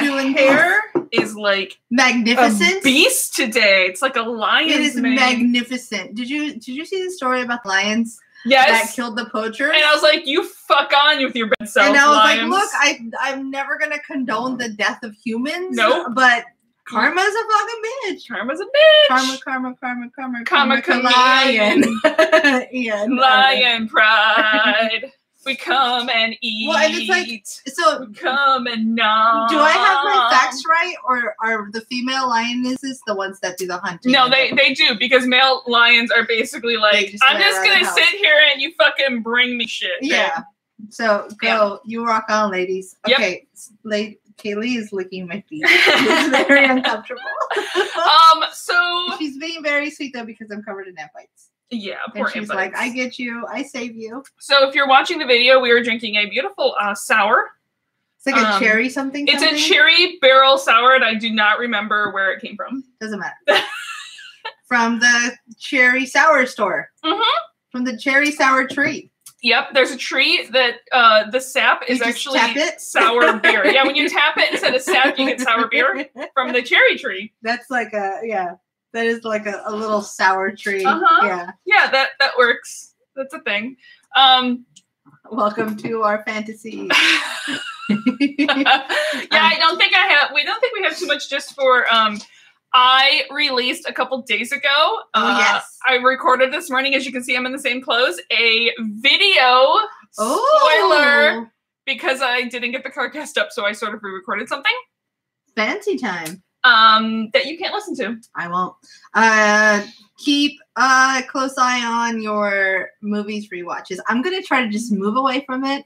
My hair is like magnificent. A beast today. It's like a lion's It is mane. magnificent. Did you see the story about the lions? Yes. That killed the poachers? And I was like, you fuck on with your bad self, and I was lions. like, look, I'm never gonna condone the death of humans. Nope. But karma's a fucking bitch. Karma's a bitch. Karma, lion. Lion pride. We come and eat. Well, and it's like, so we come and not. Do I have my facts right, or are the female lionesses the ones that do the hunting? No, they do, because male lions are basically like, I'm just gonna sit here and you fucking bring me shit. Yeah. Babe. So go, you rock on, ladies. Okay, Kaylee is licking my feet. It's very uncomfortable. So she's being very sweet though because I'm covered in ant bites. Yeah, poor she's like, I get you, I save you. So if you're watching the video, we are drinking a beautiful sour. It's like a cherry something. It's a cherry barrel sour, and I do not remember where it came from. Doesn't matter. From the cherry sour store. Mm-hmm. From the cherry sour tree. Yep, there's a tree that the sap is actually sour beer. Yeah, when you tap it instead of sap, you get sour beer from the cherry tree. That's like that is like a little sour tree. Yeah. Yeah, that works. That's a thing. Welcome to our fantasy. Yeah, we don't think we have too much just for I released a couple days ago. Yes. I recorded this morning, as you can see, I'm in the same clothes, a video spoiler because I didn't get the car cast up, so I sort of re-recorded something. Fancy time. That you can't listen to. I won't. Keep a close eye on your movies rewatches. I'm going to try to just move away from it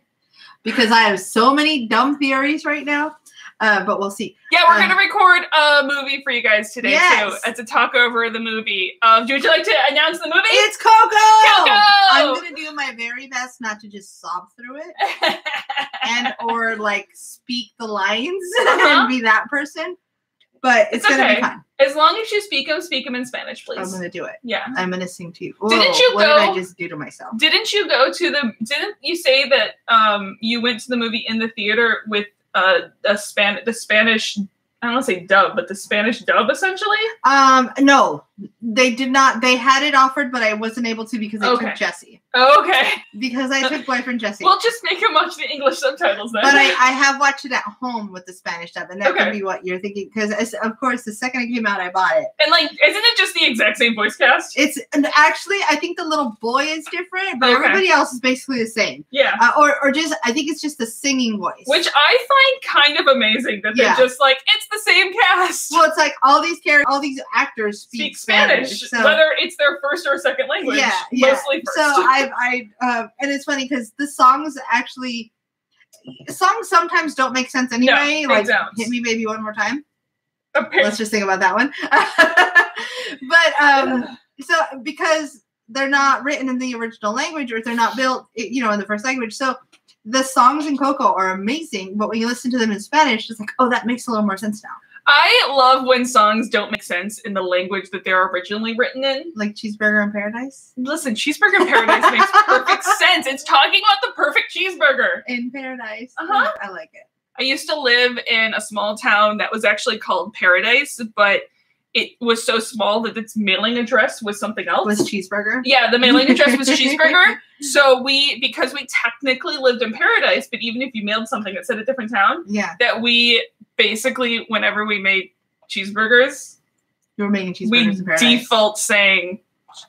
because I have so many dumb theories right now. But we'll see. Yeah, we're going to record a movie for you guys today, too, to talk over the movie. Would you like to announce the movie? It's Coco! Coco! I'm going to do my very best not to just sob through it or, like, speak the lines and be that person. But it's going to be fun. As long as you speak them in Spanish, please. I'm going to do it. Yeah. I'm going to sing to you. What did I just do to myself? Didn't you say that you went to the movie in the theater with the Spanish, I don't want to say dub, but the Spanish dub, essentially? No, they did not. They had it offered, but I wasn't able to because I took Jesse. Okay. Because I took boyfriend Jesse. We'll just make him watch the English subtitles then. But I have watched it at home with the Spanish dub, and that could be what you're thinking. Because, of course, the second it came out, I bought it. And, like, isn't it just the exact same voice cast? And actually, I think the little boy is different, but everybody else is basically the same. Yeah. Or just, I think it's just the singing voice. Which I find kind of amazing that they're just like, it's the same cast. Well, it's like all these actors speak Spanish. So, whether it's their first or second language. Yeah. Mostly first. So and it's funny because the songs sometimes don't make sense anyway. No, like, Hit Me Baby One More Time. Okay. Let's just think about that one. But so because they're not written in the original language, or they're not built, in the first language. So the songs in Coco are amazing, but when you listen to them in Spanish, it's like, oh, that makes a little more sense now. I love when songs don't make sense in the language that they're originally written in. Like Cheeseburger in Paradise? Listen, Cheeseburger in Paradise makes perfect sense. It's talking about the perfect cheeseburger. In Paradise. I like it. I used to live in a small town that was actually called Paradise, but it was so small that its mailing address was something else. Was Cheeseburger? Yeah, the mailing address was Cheeseburger. So because we technically lived in Paradise, but even if you mailed something that said a different town, that we basically, whenever we made cheeseburgers, you were making cheeseburgers in Paradise. Default saying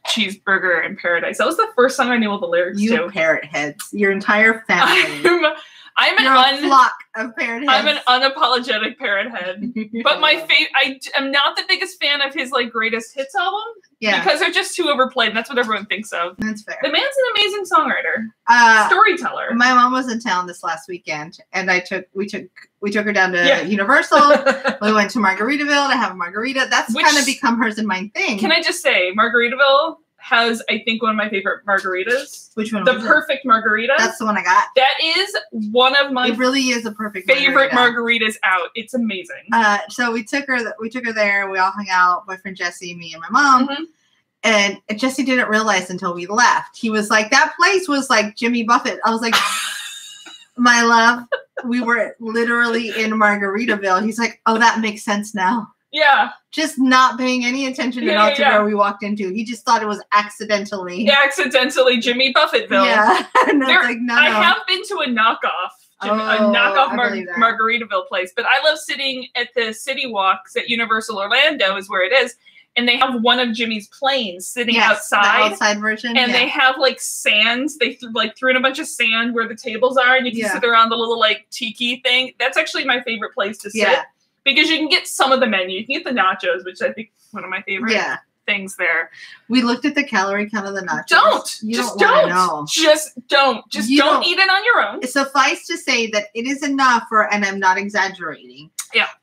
Cheeseburger in Paradise. That was the first song I knew all the lyrics to. You parrot heads. Your entire family. You're a flock of parrot heads. I'm an unapologetic parrot head. But I am not the biggest fan of his greatest hits album. Yeah. Because they're just too overplayed, and that's what everyone thinks of. That's fair. The man's an amazing songwriter. Storyteller. My mom was in town this last weekend, and we took her down to Universal. We went to Margaritaville to have a margarita. That's kind of become hers and mine thing. Can I just say, Margaritaville has, I think, one of my favorite margaritas. Which one? The perfect margarita. That's the one I got. That is one of my. It really is a perfect favorite margaritas out. It's amazing. So we took her there. We all hung out. Boyfriend Jesse, me, and my mom. Mm-hmm. And Jesse didn't realize until we left. He was like, "That place was like Jimmy Buffett." I was like, My love, we were literally in Margaritaville. He's like, oh, that makes sense now. Yeah. Just not paying any attention to where we walked into. He just thought it was accidentally. Yeah, accidentally Jimmy Buffettville. Yeah. And like, no. I have been to a knockoff. Margaritaville place, but I love sitting at the City Walks at Universal Orlando is where it is, and they have one of Jimmy's planes sitting outside. The outside version. And they have like sands. They threw in a bunch of sand where the tables are, and you can sit around the little like tiki thing. That's actually my favorite place to sit because you can get some of the menu. You can get the nachos, which I think is one of my favorite things there. We looked at the calorie count of the nachos. Just don't eat it on your own. Suffice to say that it is enough for, and I'm not exaggerating,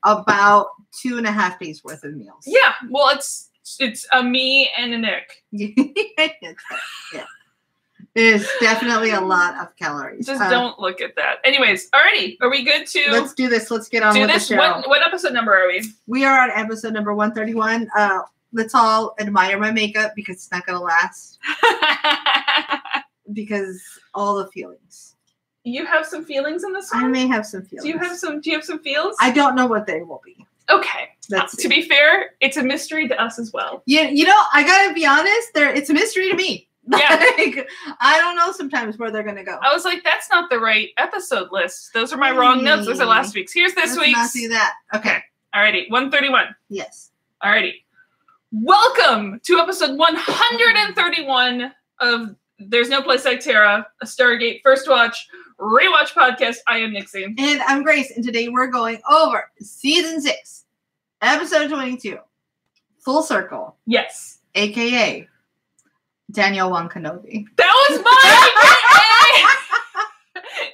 about 2.5 days worth of meals. Yeah, well, it's a me and a Nick. Yeah. There's definitely a lot of calories. Just don't look at that. Anyways, alrighty, are we good to? Let's do this. Let's get on with the show. What episode number are we? We are on episode number 131. Let's all admire my makeup because it's not going to last. Because all the feelings. You have some feelings in this one? I may have some feelings. Do you have some feels? I don't know what they will be. Okay. To be fair, it's a mystery to us as well. Yeah, I gotta be honest. It's a mystery to me. Yeah. I don't know sometimes where they're gonna go. I was like, that's not the right episode list. Those are my wrong notes. Those are last week's. Here's this week's. Let's not do that. Okay. Alrighty. 131. Yes. Alrighty. Welcome to episode 131 of There's No Place Like Terra, a Stargate First Watch Rewatch podcast. I am Nixie. And I'm Grace, and today we're going over Season 6, Episode 22, Full Circle. Yes. A.K.A. Daniel Kenobi. That was my AKA!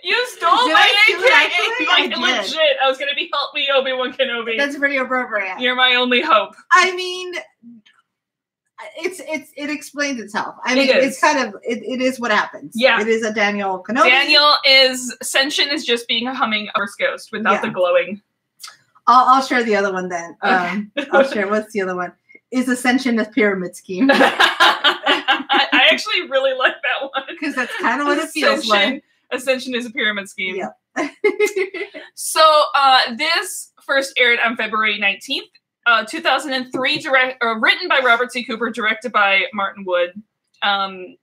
You stole my AKA! Legit. I was going to be Help Me, Obi-Wan Kenobi. That's pretty appropriate. You're my only hope. I mean, it explains itself. I mean, it's kind of, it is what happens. Yeah. It is a Daniel Kenobi. Ascension is just being a humming Force ghost without the glowing. I'll share the other one then. Okay. I'll share, what's the other one? Is Ascension a pyramid scheme? I actually really like that one. Because that's kind of what it feels like. Ascension is a pyramid scheme. Yeah. So this first aired on February 19th, 2003, written by Robert C. Cooper, directed by Martin Wood. And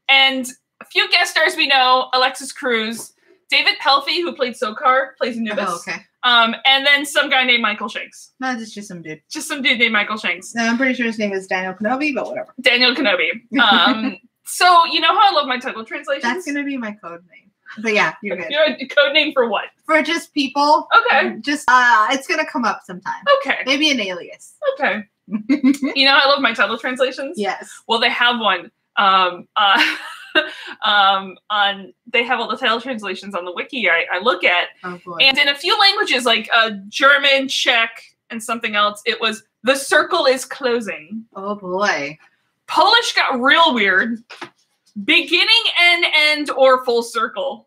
a few guest stars we know: Alexis Cruz, David Pelfey, who played Sokar, plays Anubis. Oh, okay. And then some guy named Michael Shanks. No, it's just some dude. Just some dude named Michael Shanks. No, I'm pretty sure his name is Daniel Kenobi, but whatever. Daniel Kenobi. So you know how I love my title translations? That's gonna be my code name. But yeah, you're good. Your code name for what? For just people. Okay. Just it's gonna come up sometime. Okay. Maybe an alias. Okay. You know I love my title translations? Yes. Well, they have one. They have all the title translations on the wiki I look at. Oh boy. And in a few languages like German, Czech, and something else, it was "The circle is closing." Oh boy. Polish got real weird. Beginning, end, or full circle.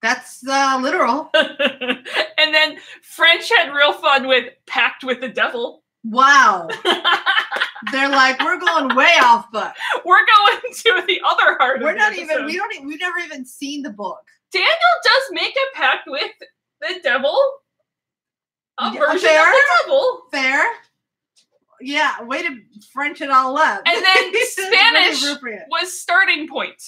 That's literal. And then French had real fun with pact with the devil. Wow. They're like, we're going way off, but we're going to the other heart. We've never even seen the book. Daniel does make a pact with the devil. A version of the devil. Fair. Yeah, way to French it all up. And then Spanish was starting point.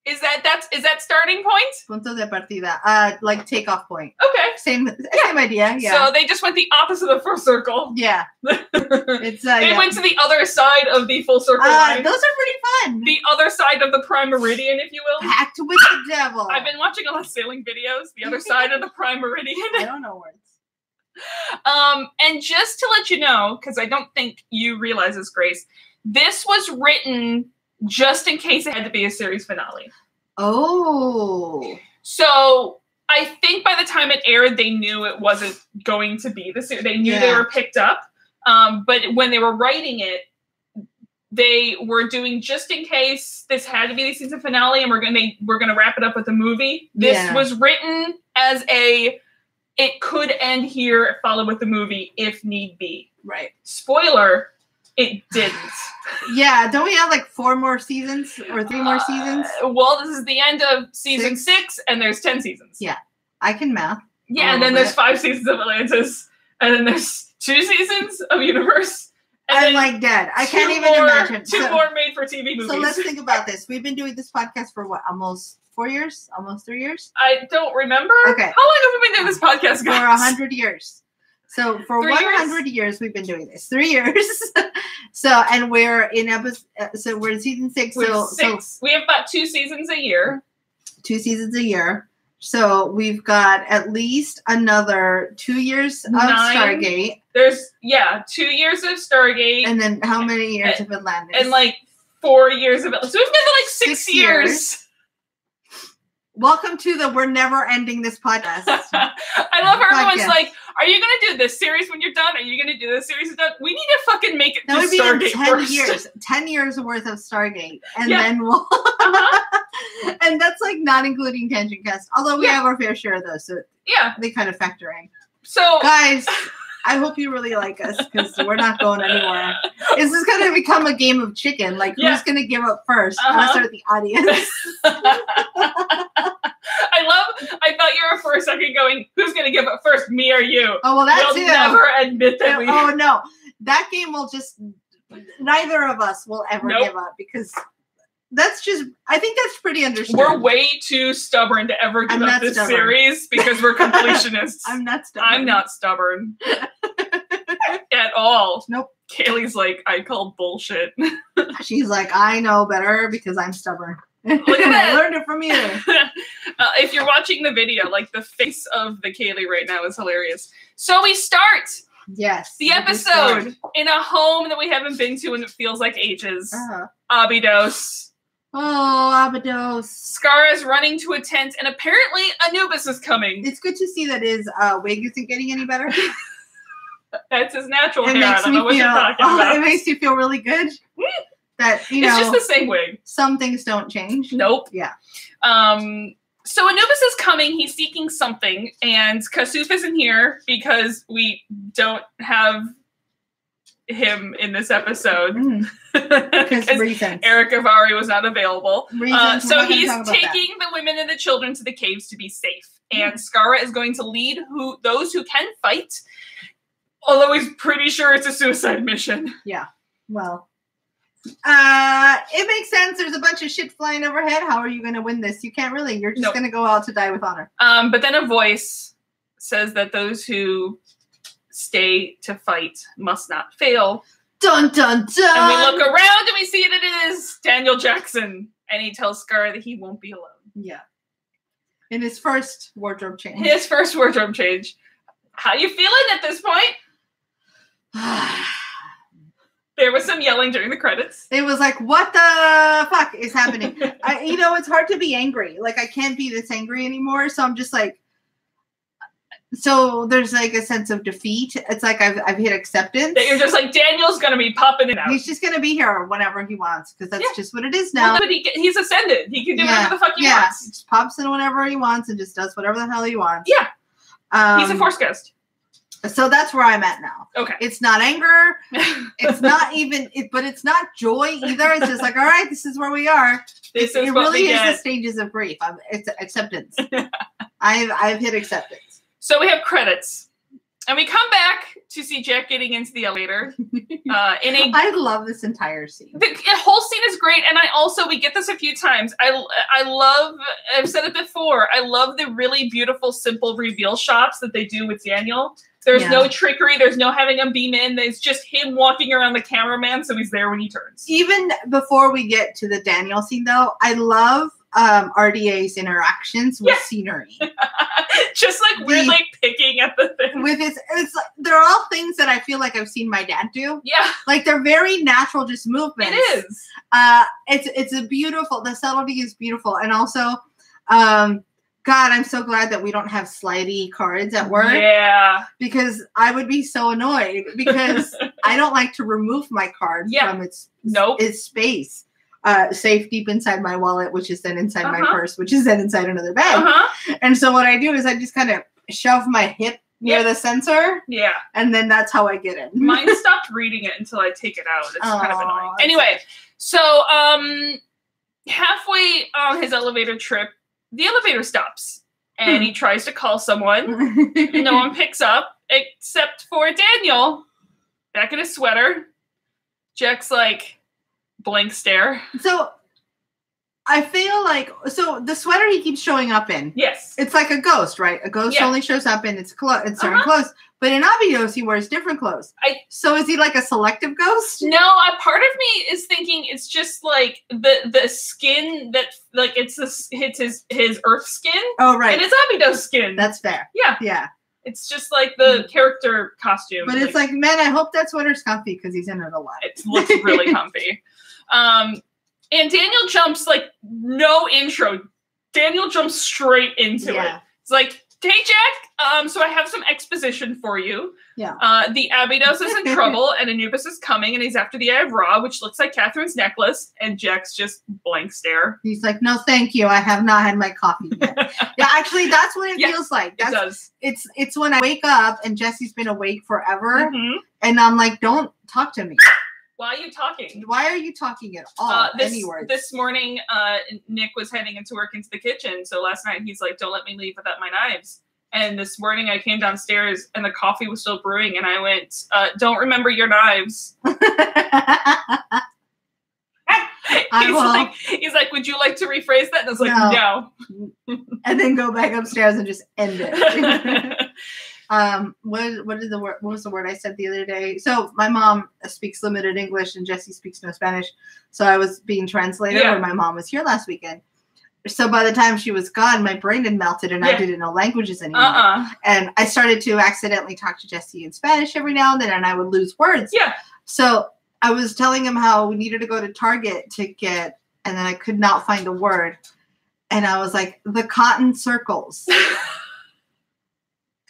Is that starting point? Punto de partida. Like takeoff point. Okay. Same idea. Yeah. So they just went the opposite of full circle. Yeah. They went to the other side of the full circle line. Those are pretty fun. The other side of the prime meridian, if you will. Packed with the devil. I've been watching a lot of sailing videos. The other side of the prime meridian. I don't know words. And just to let you know, because I don't think you realize this, Grace, this was written just in case it had to be a series finale. Oh. So I think by the time it aired, they knew it wasn't going to be the series. They knew they were picked up. But when they were writing it, they were doing just in case this had to be the season finale, and we're gonna wrap it up with a movie. This was written as it could end here, follow with the movie if need be. Right. Spoiler, It didn't. Yeah, don't we have like 4 more seasons or 3 more seasons? Well, this is the end of season 6, and there's 10 seasons. Yeah, I can math. Yeah, and then there's 5 seasons of Atlantis, and then there's 2 seasons of Universe. And I'm like dead. I can't even imagine. 2 more made for TV movies. So let's think about this. We've been doing this podcast for what, almost 4 years? Almost 3 years? I don't remember. Okay. How long have we been doing this podcast, guys? For 100 years. So for 100 years? Years we've been doing this. 3 years. So and we're in episode. So we're in season 6. So we have about 2 seasons a year. 2 seasons a year. So we've got at least another 2 years of Stargate. There's 2 years of Stargate. And then how many years of Atlantis? And like 4 years of Atlantis. So we've been like 6 years. Welcome to the We're Never Ending This podcast. I love how everyone's like, are you going to do this series when you're done? Are you going to do this series when you're done? We need to fucking make it that would be Stargate 10 first. years. 10 years worth of Stargate. And then we'll... And that's like not including Tangent Cast. Although we have our fair share of those. So they kind of factor in. So guys, I hope you really like us because we're not going anywhere. This is going to become a game of chicken. Like who's going to give up first? Us or the audience? I thought you were for a second going, who's going to give up first, me or you? Oh, well, that's We'll never admit that we... Oh, no. That game will just... Neither of us will ever give up because that's just... I think that's pretty understood. We're way too stubborn to ever give up this series because we're completionists. I'm not stubborn. I'm not stubborn. At all. Nope. Kaylee's like, I call bullshit. She's like, I know better because I'm stubborn. Look at that. I learned it from you. If you're watching the video, like the face of the Kaylee right now is hilarious. So we start the episode in a home that we haven't been to and it feels like ages. Abydos. Oh, Abydos. Skara's running to a tent and apparently Anubis is coming. It's good to see that his wig isn't getting any better. That's his natural hair. I don't know what you're talking about. It makes you feel really good. That, you know, it's just the same wig. Some things don't change. Nope. Yeah. So Anubis is coming. He's seeking something, and Kasuf isn't here because we don't have him in this episode. Because Eric Avari was not available. So he's taking the women and the children to the caves to be safe, and Skara is going to lead those who can fight. Although he's pretty sure it's a suicide mission. Yeah. Well. It makes sense. There's a bunch of shit flying overhead. How are you going to win this? You can't really. You're just going to go out to die with honor. But then a voice says that those who stay to fight must not fail. Dun, dun, dun. And we look around and we see that it is Daniel Jackson. And he tells Skara that he won't be alone. Yeah. In his first wardrobe change. How you feeling at this point? There was some yelling during the credits. It was like, what the fuck is happening? It's hard to be angry. Like, I can't be this angry anymore. So I'm just like, so there's like a sense of defeat. It's like I've hit acceptance. That you're just like, Daniel's going to be popping it out. He's just going to be here whenever he wants because that's just what it is now. Well, but he's ascended. He can do whatever the fuck he wants. He just pops in whenever he wants and just does whatever the hell he wants. Yeah. He's a Force ghost. So that's where I'm at now. Okay. It's not anger. It's not even, but it's not joy either. It's just like, all right, this is where we are. It really is the stages of grief. It's acceptance. I've hit acceptance. So we have credits. And we come back to see Jack getting into the elevator. I love this entire scene. The whole scene is great, and we get this a few times. I've said it before, I love the really beautiful, simple reveal shots that they do with Daniel. There's no trickery. There's no having him beam in. There's just him walking around the cameraman, so he's there when he turns. Even before we get to the Daniel scene, though, I love RDA's interactions with scenery. Just like weirdly picking at the thing. It's like they're all things that I feel like I've seen my dad do. Yeah. Like they're very natural, just movements. It is. It's a beautiful, the subtlety is beautiful. And also, God, I'm so glad that we don't have slidey cards at work. Yeah. Because I would be so annoyed because I don't like to remove my card from its space. Safe deep inside my wallet, which is then inside my purse, which is then inside another bag. And so what I do is I just kind of shove my hip near the sensor. Yeah. And then that's how I get in. Mine stopped reading it until I take it out. It's kind of annoying. Anyway, so halfway on his elevator trip, the elevator stops. And he tries to call someone. No one picks up, except for Daniel. Back in his sweater. Jack's like, blank stare. So, I feel like, so the sweater he keeps showing up in. Yes. It's like a ghost, right? A ghost only shows up in its certain clothes. But in Abydos, he wears different clothes. So is he like a selective ghost? No, a part of me is thinking it's just like the skin that, like, it's his earth skin. Oh, right. And it's Abydos skin. That's fair. Yeah. Yeah. It's just like the character costume. But it's like, man, I hope that sweater's comfy because he's in it a lot. It looks really comfy. And Daniel jumps, like, no intro. Daniel jumps straight into it. It's like, hey, Jack, so I have some exposition for you. Yeah. The Abydos is in trouble, and Anubis is coming, and he's after the Eye of Ra, which looks like Catherine's necklace, and Jack's just blank stare. He's like, no, thank you. I have not had my coffee yet. Yeah, actually, that's what it feels like. It does. It's when I wake up, and Jesse's been awake forever, and I'm like, don't talk to me. Why are you talking? Why are you talking at all? This morning, Nick was heading into work into the kitchen. So last night he's like, don't let me leave without my knives. And this morning I came downstairs and the coffee was still brewing. And I went, don't remember your knives. He's like, would you like to rephrase that? And I was like, no. And then go back upstairs and just end it. What was the word I said the other day? So my mom speaks limited English and Jesse speaks no Spanish. So I was being translated when my mom was here last weekend. So by the time she was gone, my brain had melted and I didn't know languages anymore. And I started to accidentally talk to Jesse in Spanish every now and then, and I would lose words. Yeah. So I was telling him how we needed to go to Target to get, and then I could not find a word. And I was like, the cotton circles.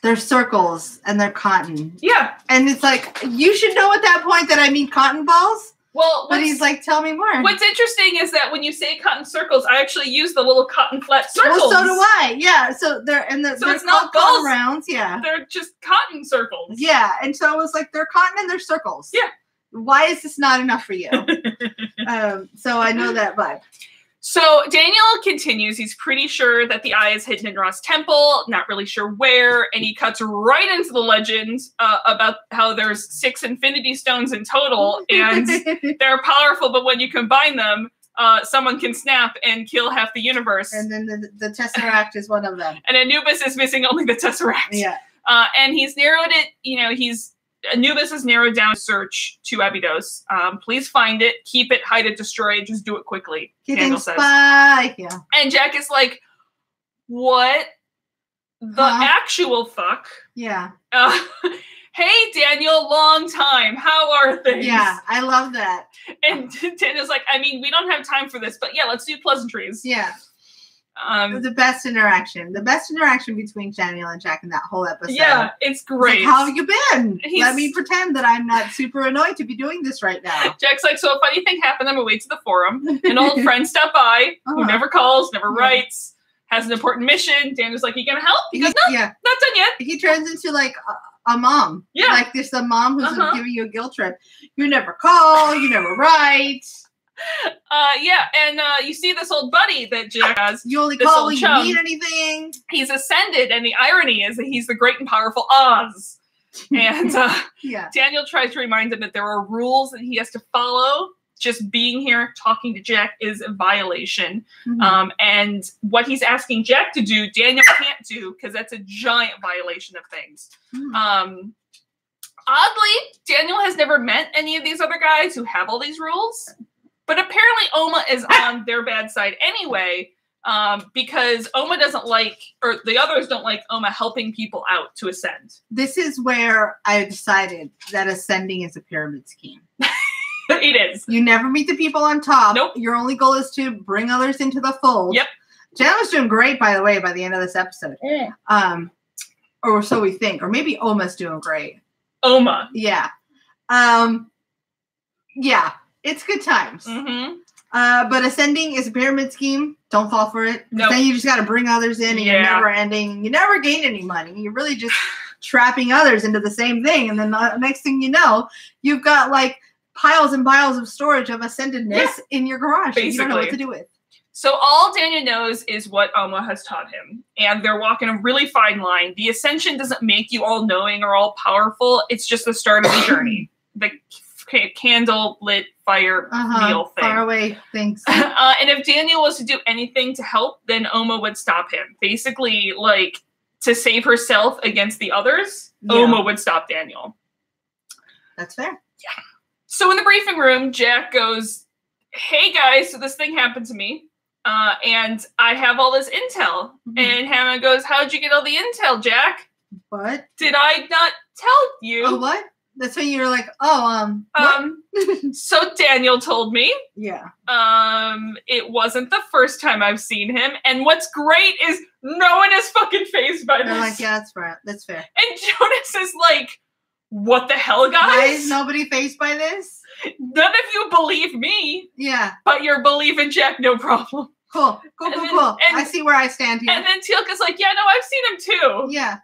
They're circles and they're cotton. Yeah. And it's like, you should know at that point that I mean cotton balls. Well, but he's like, tell me more. What's interesting is that when you say cotton circles, I actually use the little cotton flat circles. Well, so do I. Yeah. So they're so it's not balls rounds. Yeah. They're just cotton circles. Yeah. And so I was like, they're cotton and they're circles. Yeah. Why is this not enough for you? So I know that vibe. So Daniel continues. He's pretty sure that the eye is hidden in Ra's temple, not really sure where, and he cuts right into the legend about how there's 6 infinity stones in total, and they're powerful, but when you combine them, someone can snap and kill half the universe. And then the Tesseract is one of them. And Anubis is missing only the Tesseract. Yeah. And he's narrowed it, Anubis has narrowed down search to Abydos. Please find it, keep it, hide it, destroy it, just do it quickly. Daniel says. Yeah. And Jack is like, what the actual fuck? Yeah. Hey, Daniel, long time. How are things? Yeah, I love that. And Daniel's like, I mean, we don't have time for this, but yeah, let's do pleasantries. Yeah. The best interaction between Daniel and Jack in that whole episode. Yeah, it's great. Like, how have you been? Let me pretend that I'm not super annoyed to be doing this right now. Jack's like, so a funny thing happened on my way to the forum. An old friend stopped by who never calls, never writes, has an important mission. Daniel's like, you gonna help? He goes, no, not done yet. He turns into like a mom. Yeah. Like there's a mom who's giving you a guilt trip. You never call, you never write. And you see this old buddy that Jack has. You only call when you need anything. He's ascended, and the irony is that he's the great and powerful Oz. And Daniel tries to remind him that there are rules that he has to follow. Just being here, talking to Jack is a violation. And what he's asking Jack to do, Daniel can't do because that's a giant violation of things. Oddly, Daniel has never met any of these other guys who have all these rules. But apparently Oma is on their bad side anyway, because Oma doesn't like, or the others don't like Oma helping people out to ascend. This is where I decided that ascending is a pyramid scheme. It is. You never meet the people on top. Nope. Your only goal is to bring others into the fold. Yep. Jen was doing great, by the way, by the end of this episode. Yeah. Or so we think. Or maybe Oma's doing great. Oma. Yeah. Yeah. It's good times. But ascending is a pyramid scheme. Don't fall for it. Nope. Then you just got to bring others in, and you're never ending. You never gain any money. You're really just trapping others into the same thing. And then the next thing you know, you've got like piles and piles of storage of ascendedness in your garage that you don't know what to do with. So all Daniel knows is what Oma has taught him. And they're walking a really fine line. The ascension doesn't make you all knowing or all powerful. It's just the start of the journey. The candle lit fire meal thing. Far away things. And if Daniel was to do anything to help, then Oma would stop him. Basically, like, to save herself against the others, Oma would stop Daniel. That's fair. Yeah. So in the briefing room, Jack goes, hey guys, so this thing happened to me. And I have all this intel. And Hammond goes, how'd you get all the intel, Jack? What? Did I not tell you? Oh, what? That's when you're like, so Daniel told me. Yeah. It wasn't the first time I've seen him. And what's great is no one is fucking fazed by this. They're like, yeah, that's right. That's fair. And Jonas is like, what the hell, guys? Why is nobody fazed by this? None of you believe me. Yeah. But you're believing Jack, no problem. Cool. Cool. I see where I stand here. And then Teal'c is like, yeah, no, I've seen him too. Yeah.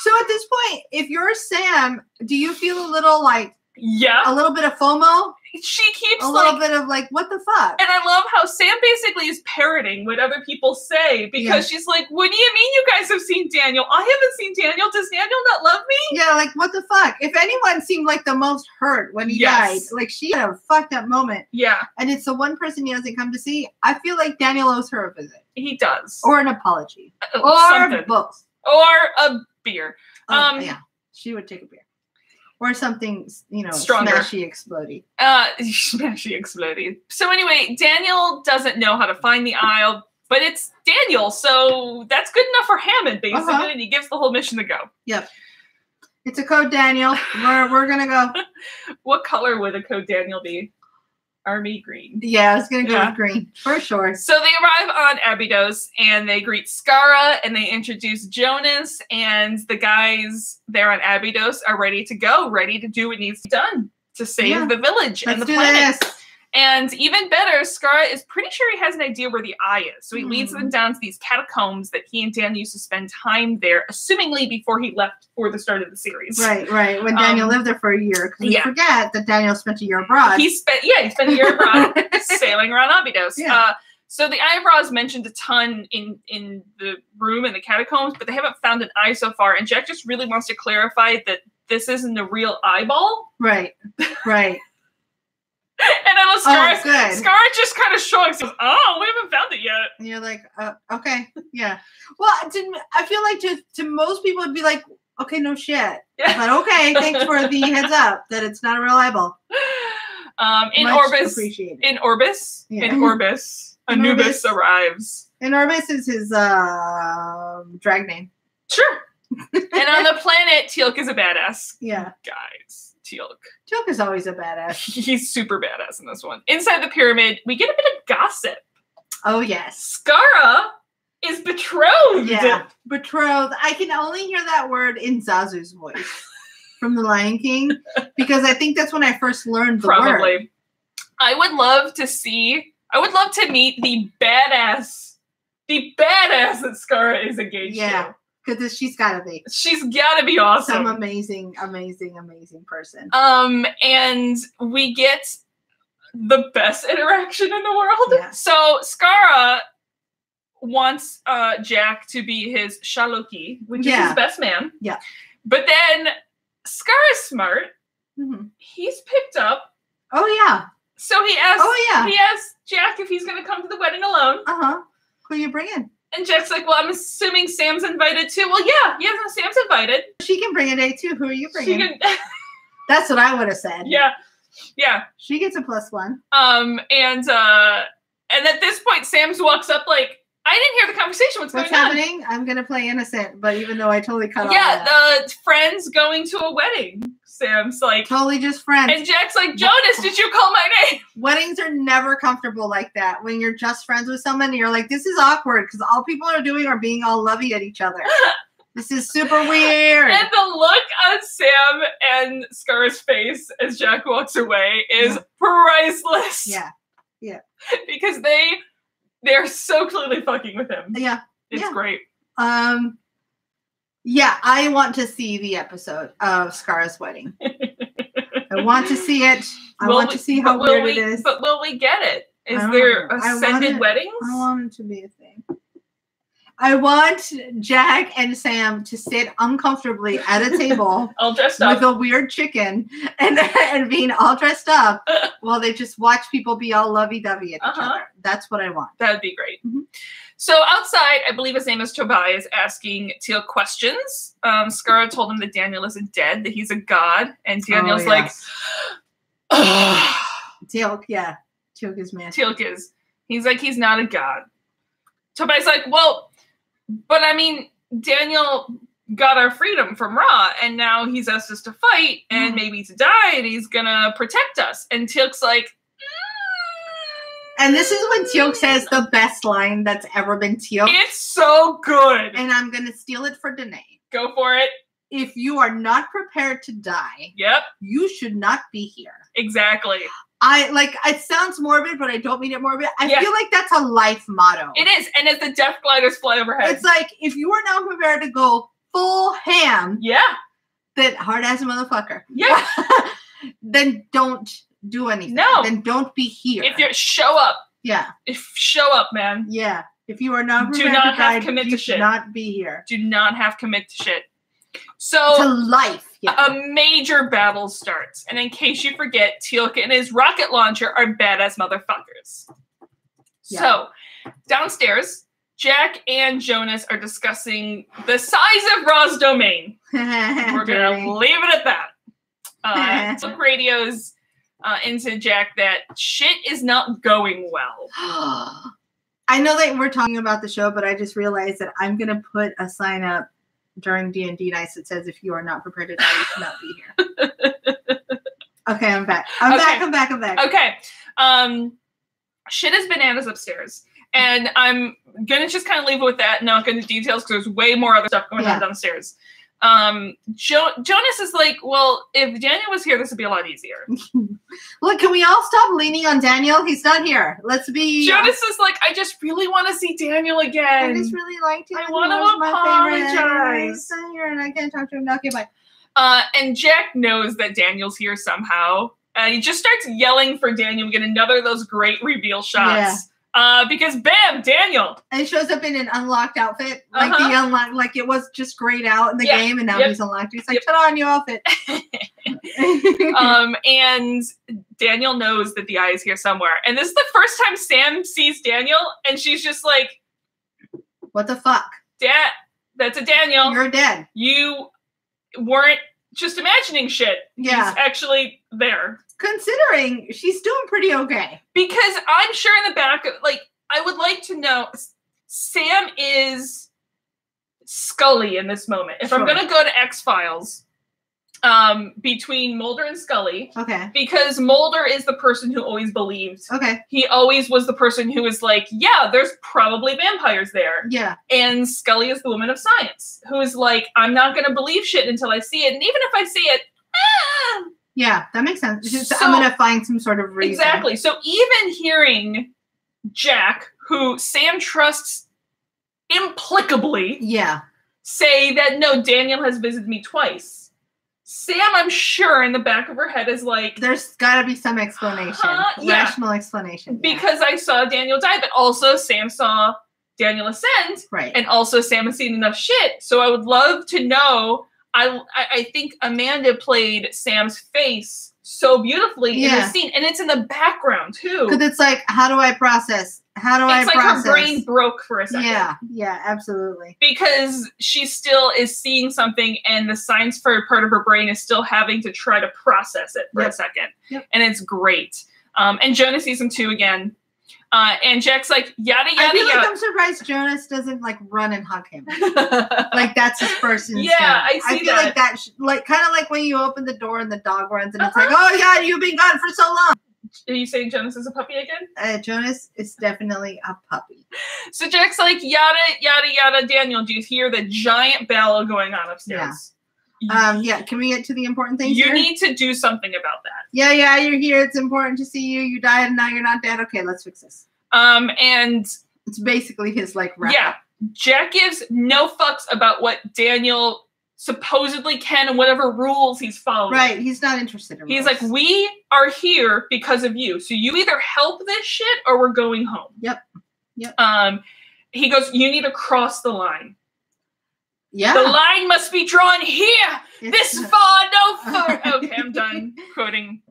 So at this point, if you're Sam, do you feel a little like a little bit of FOMO? She keeps a little bit of like, what the fuck? And I love how Sam basically is parroting what other people say because she's like, what do you mean you guys have seen Daniel? I haven't seen Daniel. Does Daniel not love me? Yeah, like what the fuck? If anyone seemed like the most hurt when he died, like she had a fucked up moment. Yeah. And it's the one person he doesn't come to see. I feel like Daniel owes her a visit. He does. Or an apology. Or both. Or a beer. Yeah, she would take a beer. Or something, stronger. Smashy explodey. Smashy explodey. So anyway, Daniel doesn't know how to find the isle, but it's Daniel, so that's good enough for Hammond, basically, and he gives the whole mission to go. Yep. It's a code Daniel. We're gonna go. What color would a code Daniel be? Army green. Yeah, I was gonna go with green for sure. So they arrive on Abydos and they greet Skara and they introduce Jonas, and the guys there on Abydos are ready to go, ready to do what needs to be done to save the village and the planet. And even better, Skara is pretty sure he has an idea where the eye is. So he leads them down to these catacombs that he and Dan used to spend time there, assumingly before he left for the start of the series. Right. When Daniel lived there for a year. Because we forget that Daniel spent a year abroad. He spent a year abroad sailing around Abydos. Yeah. So the Eye of Ra is mentioned a ton in the room in the catacombs, but they haven't found an eye so far. And Jack just really wants to clarify that this isn't a real eyeball. Right. And I love Skara just kind of shrugs. We haven't found it yet. And you're like, okay, yeah. Well, I feel like to most people it'd be like, okay, no shit. Yeah. But okay, thanks for the heads up that it's not a real eyeball. In Orbis, Anubis arrives. And Orbis is his drag name. Sure. And on the planet, Teal'c is a badass. Yeah. Guys. Teal'c is always a badass. He's super badass in this one. Inside the pyramid, we get a bit of gossip. Oh, yes. Skara is betrothed. Yeah, betrothed. I can only hear that word in Zazu's voice from The Lion King because I think that's when I first learned the word. I would love to meet the badass that Skara is engaged to. Because she's got to be. She's got to be awesome. Some amazing person. And we get the best interaction in the world. Yeah. So Skara wants Jack to be his Shaloki, which is his best man. Yeah. But then Skara's smart. Mm-hmm. He's picked up. Oh, yeah. So he asks Jack if he's going to come to the wedding alone. Uh-huh. Who are you bringing? And Jack's like, well, I'm assuming Sam's invited too. Well, yeah, Sam's invited. She can bring a day too. Who are you bringing? That's what I would have said. Yeah. She gets a +1. And at this point, Sam's walks up like, I didn't hear the conversation. What's going happening? I'm gonna play innocent, but even though I totally cut off. Yeah, the friends going to a wedding. Sam's like totally just friends. And Jack's like, Jonas, did you call my name? Weddings are never comfortable like that. When you're just friends with someone and you're like, this is awkward because all people are doing are being all lovey at each other. This is super weird. And the look on Sam and Scar's face as Jack walks away is priceless. Yeah. Because they're so clearly fucking with him. Yeah. It's great. Yeah, I want to see the episode of Scar's wedding. I want to see it. I want to see how weird it is. But will we get it? Is there ascended weddings? I want it to be a thing. I want Jack and Sam to sit uncomfortably at a table all dressed up with a weird chicken and being all dressed up while they just watch people be all lovey-dovey at each other. That's what I want. That would be great. Mm-hmm. So outside, I believe his name is Tobias, asking Teal'c questions. Scar told him that Daniel isn't dead, that he's a god. And Daniel's like, Teal'c, yeah. Teal'c is man. Teal'c is. He's like, he's not a god. Tobias like, well, but I mean, Daniel got our freedom from Ra, and now he's asked us to fight and maybe to die, and he's gonna protect us. And Teal'c's like, and this is when Teal'c says the best line that's ever been Teal'c. It's so good. And I'm gonna steal it for Danae. Go for it. If you are not prepared to die, you should not be here. Exactly. It sounds morbid, but I don't mean it morbid. I feel like that's a life motto. It is. And as the death gliders fly overhead. It's like, if you are now prepared to go full ham. Yeah. That hard ass motherfucker. Yeah. Then don't do anything. No. Then don't be here. If you show up. Yeah. Show up, man. Yeah. If you are not prepared do not to die, have commit to shit. Do not be here. Do not have commit to shit. So to life. Yeah. A major battle starts. And in case you forget, Teal'c and his rocket launcher are badass motherfuckers. Yeah. So downstairs, Jack and Jonas are discussing the size of Ra's domain. We're going to leave it at that. Teal'c radios into Jack that shit is not going well. I know that we're talking about the show, but I just realized that I'm going to put a sign up during D&D nights that says, if you are not prepared to die, you should not be here. Okay, I'm back. I'm back. Okay. Shit is bananas upstairs. And I'm going to just kind of leave it with that and not go into details because there's way more other stuff going on downstairs. Jonas is like, well, if Daniel was here, this would be a lot easier. Look, can we all stop leaning on Daniel? He's not here. Let's be... Jonas is like, I just really want to see Daniel again. I just really liked him. I want to apologize. He's not here and I can't talk to him. Okay, bye. And Jack knows that Daniel's here somehow. He just starts yelling for Daniel. We get another of those great reveal shots. Because bam, Daniel. And he shows up in an unlocked outfit. Like the unlocked, like it was just grayed out in the game and now he's unlocked. He's like, ta-da, new outfit. And Daniel knows that the eye is here somewhere. And this is the first time Sam sees Daniel and she's just like, what the fuck? Dad, that's a Daniel. You're dead. You weren't just imagining shit. Yeah. He's actually there. Considering she's doing pretty okay. Because I'm sure in the back, like, I would like to know, Sam is Scully in this moment. If I'm going to go to X-Files, between Mulder and Scully. Okay. Because Mulder is the person who always believed. Okay. He always was the person who was like, yeah, there's probably vampires there. Yeah. And Scully is the woman of science, who is like, I'm not going to believe shit until I see it. And even if I see it, yeah, that makes sense. So, I'm going to find some sort of reason. Exactly. So even hearing Jack, who Sam trusts implicably, say that, no, Daniel has visited me twice. Sam, I'm sure, in the back of her head is like... There's got to be some explanation. Rational explanation. Because I saw Daniel die, but also Sam saw Daniel ascend. Right. And also Sam has seen enough shit. So I would love to know... I think Amanda played Sam's face so beautifully in the scene. And it's in the background, too. Because it's like, how do I process? It's like her brain broke for a second. Yeah, absolutely. Because she still is seeing something and the science for part of her brain is still having to try to process it for a second. Yep. And it's great. And Jonas sees him too again. And Jack's like, yada, yada, I feel yada. like I'm surprised Jonas doesn't like run and hug him. Like that's his first instinct. Yeah, I feel like that, like kind of like when you open the door and the dog runs and it's like, oh yeah, you've been gone for so long. Are you saying Jonas is a puppy again? Jonas is definitely a puppy. So Jack's like, yada, yada, yada. Daniel, do you hear the giant battle going on upstairs? Yeah. Can we get to the important things You here? need to do something about that. Yeah, you're here. It's important to see you. You died and now you're not dead. Okay, let's fix this. And it's basically his like wrap. Yeah. Jack gives no fucks about what Daniel supposedly can and whatever rules he's following. Right, he's not interested in He's rules. like, we are here because of you. So you either help this shit or we're going home. Yep. He goes, you need to cross the line. Yeah. The line must be drawn here. This far, no far. Okay, I'm done quoting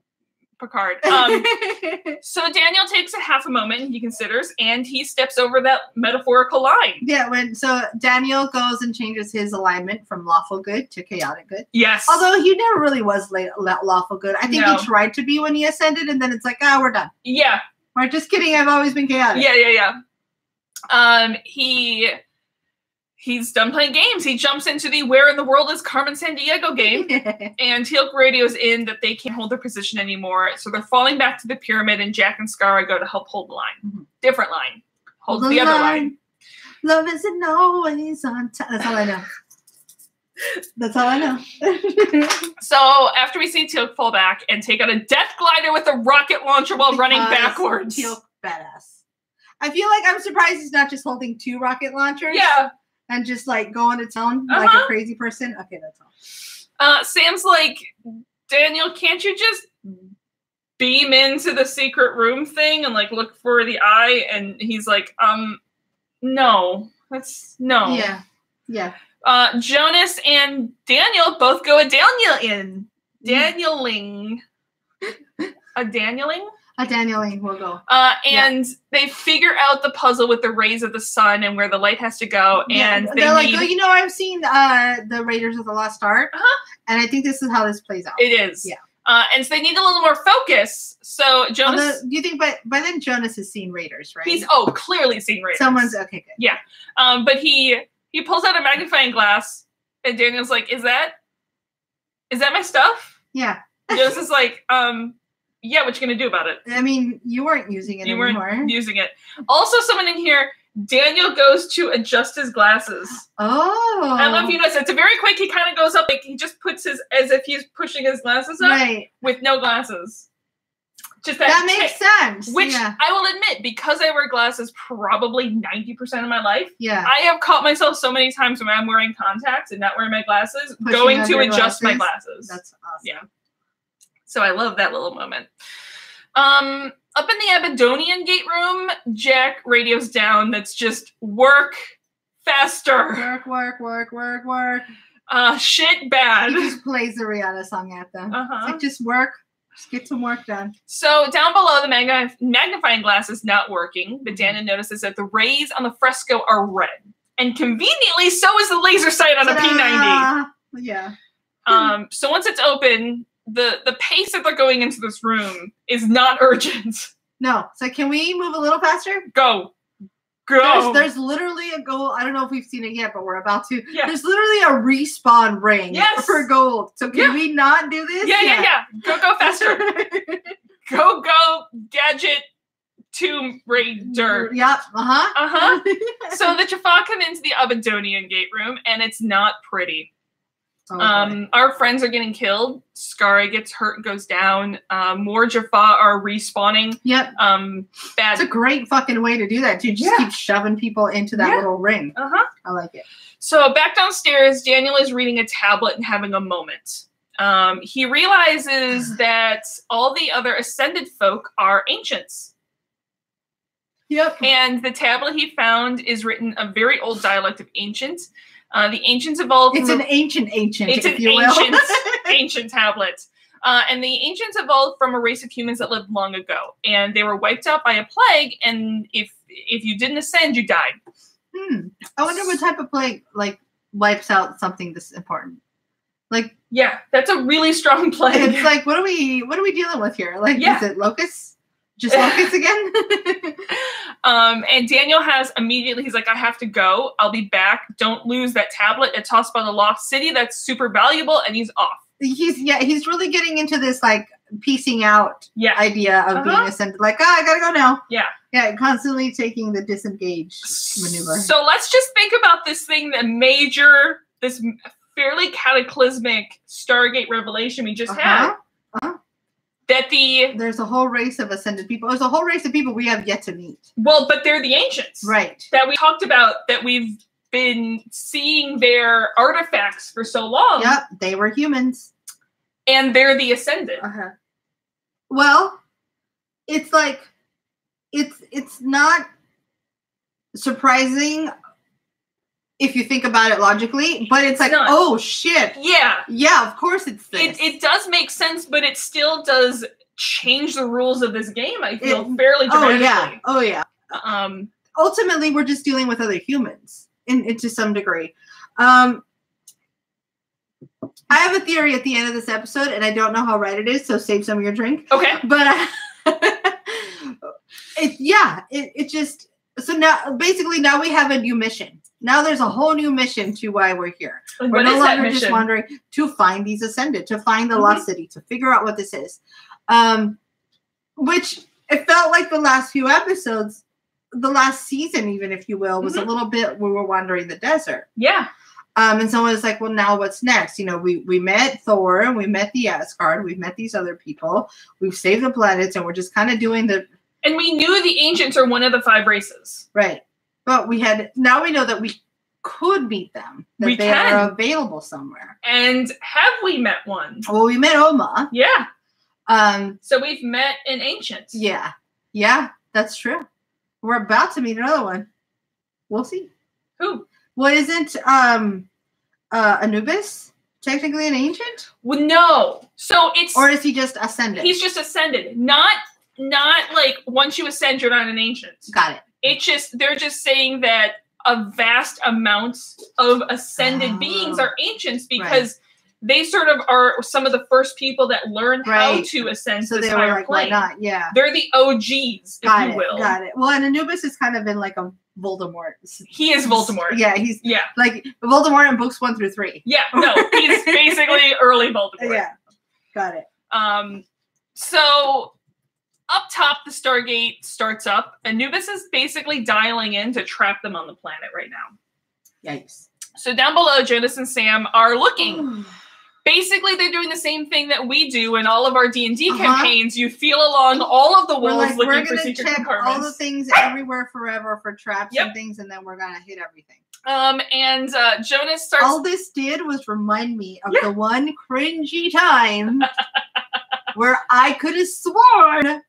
Picard. So Daniel takes a half a moment, he considers, and he steps over that metaphorical line. Yeah, so Daniel goes and changes his alignment from lawful good to chaotic good. Yes. Although he never really was lawful good. I think he tried to be when he ascended, and then it's like, we're done. Yeah. We're just kidding, I've always been chaotic. Yeah. He's done playing games. He jumps into the Where in the World is Carmen Sandiego game, and Teal'c radios in that they can't hold their position anymore, so they're falling back to the pyramid, and Jack and Skara go to help hold the line. Mm-hmm. Different line. Hold the other line. Love isn't always on time. That's all I know. That's all I know. So after we see Teal'c fall back and take out a death glider with a rocket launcher while running backwards. Teal'c badass. I feel like I'm surprised he's not just holding 2 rocket launchers. Yeah. And just like go on its own like a crazy person. Okay, that's all. Sam's like, Daniel, can't you just beam into the secret room thing and like look for the eye? And he's like, no. That's no. Yeah. Jonas and Daniel both go a Daniel in. Danieling. A Danieling? A Danieling will go. And they figure out the puzzle with the rays of the sun and where the light has to go. And they're like, I've seen the Raiders of the Lost Ark. And I think this is how this plays out. It is. Yeah. And so they need a little more focus. So Jonas... do you think by then Jonas has seen Raiders, right? He's, clearly seen Raiders. Someone's, okay, good. Yeah. But he pulls out a magnifying glass and Daniel's like, is that my stuff? Yeah. Jonas is like, yeah, what you gonna do about it? I mean, you weren't using it anymore. You weren't using it. Also, someone in here, Daniel goes to adjust his glasses. Oh. I don't know if you noticed. It's a very quick, he kind of goes up, like he just puts as if he's pushing his glasses up. Right. With no glasses. Just that makes sense. Which I will admit, because I wear glasses probably 90% of my life, I have caught myself so many times when I'm wearing contacts and not wearing my glasses, going to adjust my glasses. That's awesome. Yeah. So I love that little moment. Up in the Abadonian gate room, Jack radios down that's just work faster. Work. Shit bad. He just plays the Rihanna song at them. It's like, just get some work done. So down below, the magnifying glass is not working, but Daniel notices that the rays on the fresco are red. And conveniently, so is the laser sight on a P90. Yeah. So once it's open... The pace that they're going into this room is not urgent. No. So can we move a little faster? Go. There's literally a goal. I don't know if we've seen it yet, but we're about to. Yeah. There's literally a respawn ring for gold. So can we not do this? Yeah. Go faster. go gadget Tomb Raider. Yep. So the Jaffa come into the Abadonian gate room, and it's not pretty. Our friends are getting killed. Skara gets hurt and goes down. More Jaffa are respawning. Yep. Bad. It's a great fucking way to do that, too. Just keep shoving people into that little ring. I like it. So back downstairs, Daniel is reading a tablet and having a moment. He realizes that all the other ascended folk are ancients. Yep. And the tablet he found is written a very old dialect of ancient. The ancients evolved. It's an ancient, it's if you will. ancient tablet. And the ancients evolved from a race of humans that lived long ago, and they were wiped out by a plague. And if you didn't ascend, you died. I wonder what type of plague wipes out something this important. Yeah, that's a really strong plague. It's like, what are we dealing with here? Is it locusts? Just locusts again? And Daniel he's like, I have to go. I'll be back. Don't lose that tablet. It's tossed by the lost city. That's super valuable. And he's off. He's really getting into this piecing out idea of being ascended. I gotta go now. Yeah, constantly taking the disengage maneuver. So let's just think about this thing, this fairly cataclysmic Stargate revelation we just had. that there's a whole race of ascended people. There's a whole race of people we have yet to meet. Well, but they're the ancients. Right. That we talked about, that we've been seeing their artifacts for so long. Yep, they were humans. And they're the ascended. Uh-huh. Well, it's like, it's not surprising if you think about it logically, but it's like, oh shit. Yeah. Yeah, of course it's this. It does make sense, but it still does change the rules of this game, I feel, fairly dramatically. Oh yeah. Ultimately, we're just dealing with other humans to some degree. I have a theory at the end of this episode, and I don't know how right it is, so save some of your drink. Okay. But it just, so now, basically, now we have a new mission. Now there's a whole new mission to why we're here. We're no longer just wondering to find these ascended, to find the lost city, to figure out what this is. Which it felt like the last few episodes, the last season, even if you will, was a little bit, we were wandering the desert. Yeah. And someone was like, well, now what's next? You know, we met Thor, and we met the Asgard, we've met these other people, we've saved the planets, and we're just kind of doing the... And we knew the ancients are one of the 5 races. Right. But now we know that we could meet them. That they are available somewhere. And have we met one? Well, we met Oma. Yeah. So we've met an ancient. Yeah. Yeah, that's true. We're about to meet another one. We'll see. Who? What isn't Anubis technically an ancient? Well, no. So it's... Or is he just ascended? He's just ascended. Not like once you ascend, you're not an ancient. Got it. It's just, they're just saying that a vast amount of ascended beings are ancients because they sort of are some of the first people that learned how to ascend to this higher plane. Why not? Yeah. They're the OGs, if you will. Got it. Well, and Anubis has kind of been like a Voldemort. He is Voldemort. Yeah, he's like Voldemort in books 1 through 3. Yeah, no, he's basically early Voldemort. Yeah, got it. So up top, the Stargate starts up. Anubis is basically dialing in to trap them on the planet right now. Yikes. So down below, Jonas and Sam are looking. Basically, they're doing the same thing that we do in all of our D&D campaigns. You feel along all of the walls looking for secret compartments. We're going to check all the things everywhere forever for traps and things, and then we're going to hit everything. And Jonas starts... All this did was remind me of the one cringy time where I could have sworn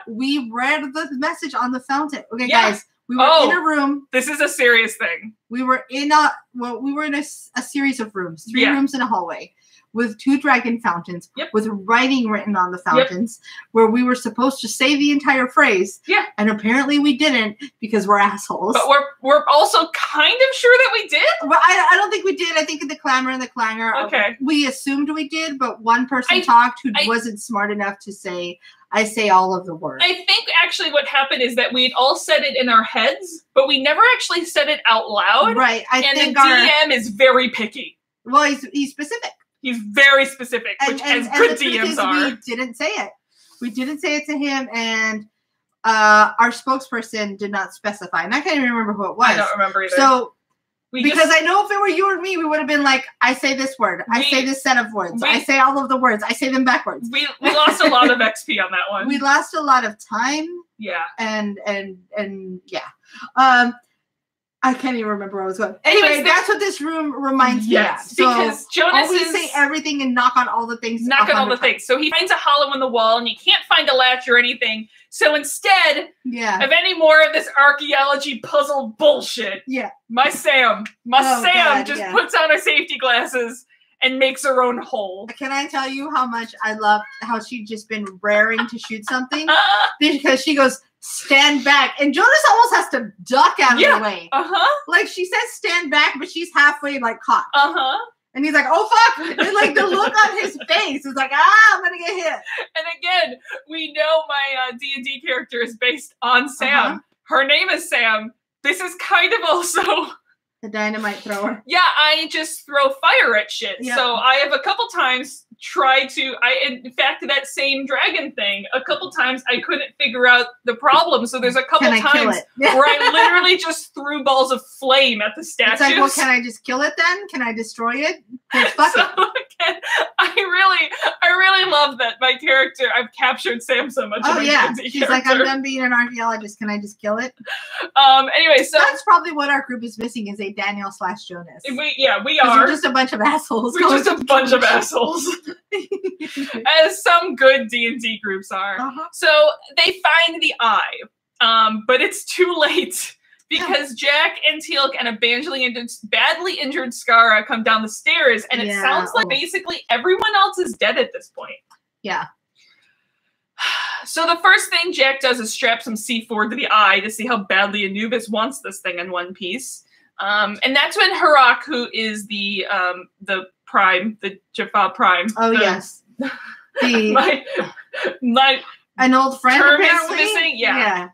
we read the message on the fountain. Okay, guys. We were in a room. This is a serious thing. We were in a series of rooms, 3 rooms in a hallway with 2 dragon fountains with writing written on the fountains where we were supposed to say the entire phrase. Yeah. And apparently we didn't because we're assholes. But we're also kind of sure that we did. Well, I don't think we did. I think in the clamor and the clangor, we assumed we did, but one person talked who wasn't smart enough to say, I say all of the words. I think actually what happened is that we'd all said it in our heads, but we never actually said it out loud. Right. And the DM is very picky. Well, he's specific. He's very specific, which as good DMs are. We didn't say it. We didn't say it to him, and our spokesperson did not specify. And I can't even remember who it was. I don't remember either. So, because I know if it were you or me, we would have been like, I say this word. I say this set of words. I say all of the words. I say them backwards. We lost a lot of XP on that one. We lost a lot of time. Yeah. And yeah. I can't even remember where I was going. Anyway, that's what this room reminds me of. So because Jonas always say everything and knock on all the things. Knock on all the things. So he finds a hollow in the wall and you can't find a latch or anything. So instead of any more of this archaeology puzzle bullshit, my Sam just puts on her safety glasses and makes her own hole. Can I tell you how much I love how she's just been raring to shoot something? Because she goes, stand back. And Jonas almost has to duck out of the way. Like she says stand back, but she's halfway like caught. And he's like, oh fuck. And like the look on his face is like, I'm gonna get hit. And again, we know my D&D character is based on Sam. Her name is Sam. This is kind of also the dynamite thrower. Yeah, I just throw fire at shit. So I have a couple times tried to, in fact, that same dragon thing, a couple times I couldn't figure out the problem. So there's a couple times where I literally just threw balls of flame at the statues. It's like, well, can I just kill it then? Can I destroy it? Fuck it. Again, I really love love that my character, I've captured Sam so much. Oh, yeah. She's She's like, I'm done being an archaeologist. Can I just kill it? Anyway, so. That's probably what our group is missing is a Daniel / Jonas. We are. We're just a bunch of assholes. We're just a bunch of assholes. As some good D&D groups are. So they find the eye, but it's too late. Because Jack and Teal'c and a badly injured Skara come down the stairs, and it sounds like basically everyone else is dead at this point. Yeah. So the first thing Jack does is strap some C4 to the eye to see how badly Anubis wants this thing in one piece. And that's when Harak, who is the Prime, the Jaffa Prime. Oh, yes. My an old friend, term apparently? is missing. Yeah.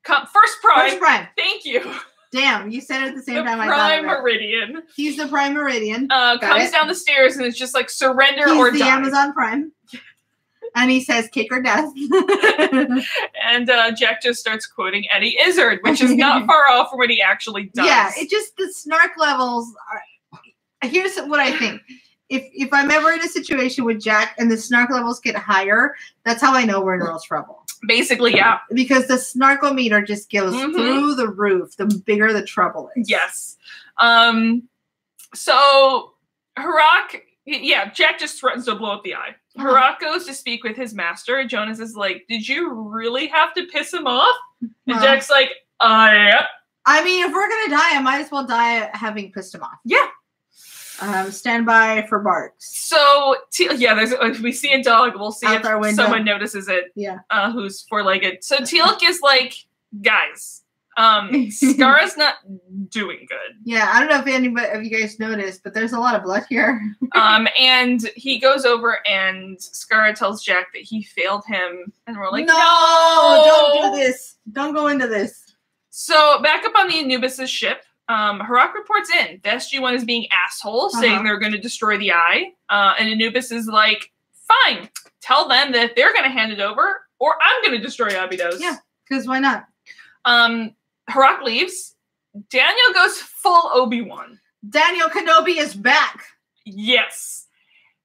First Prime. Thank you. Damn, you said it at the same time. Prime Meridian. He's the Prime Meridian. Comes down the stairs and it's just like surrender or die. He's the Amazon Prime. And he says kick or death. And Jack just starts quoting Eddie Izzard, which is not far off from what he actually does. Yeah, it just, the snark levels are... Here's what I think. If I'm ever in a situation with Jack and the snark levels get higher, that's how I know we're in real trouble. Basically, yeah. Because the snarkometer just goes through the roof, the bigger the trouble is. Yes. So, Harak, Jack just threatens to blow up the eye. Harak goes to speak with his master. Jonas is like, did you really have to piss him off? And Jack's like, yeah. I mean, if we're going to die, I might as well die having pissed him off. Yeah. Stand by for barks. So, we see a dog. We'll see if someone notices it. Yeah. Who's four-legged. So Teal'c is like, guys, Skara's not doing good. Yeah, I don't know if anybody of you guys noticed, but there's a lot of blood here. And he goes over and Skara tells Jack that he failed him. And we're like, no, don't do this. Don't go into this. So back up on the Anubis' ship. Harak reports in. The SG-1 is being assholes, saying they're going to destroy the eye. And Anubis is like, fine, tell them that they're going to hand it over, or I'm going to destroy Abydos. Yeah, because why not? Harak leaves. Daniel goes full Obi-Wan. Daniel Kenobi is back. Yes.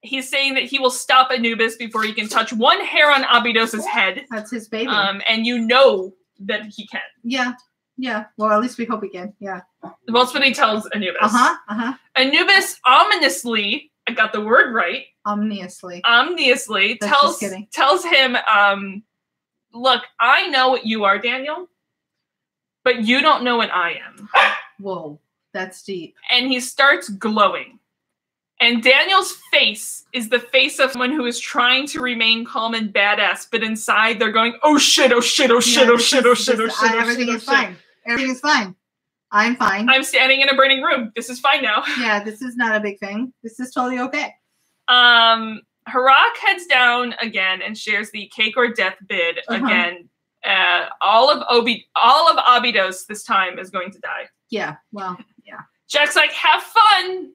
He's saying that he will stop Anubis before he can touch one hair on Abydos' head. That's his baby. And you know that he can. Yeah. Yeah, well, at least we hope we can. Yeah. Well, that's what he tells Anubis. Anubis ominously, I got the word right. Ominously tells him, look, I know what you are, Daniel, but you don't know what I am. Whoa, that's deep. And he starts glowing. And Daniel's face is the face of someone who is trying to remain calm and badass, but inside they're going, oh shit, oh shit, oh shit, oh shit, oh shit, oh shit. Everything is fine. Everything is fine. I'm fine. I'm standing in a burning room. This is fine now. Yeah, this is not a big thing. This is totally okay. Harak heads down again and shares the cake or death bid again. All of Abydos this time is going to die. Yeah, well, yeah. Jack's like, have fun.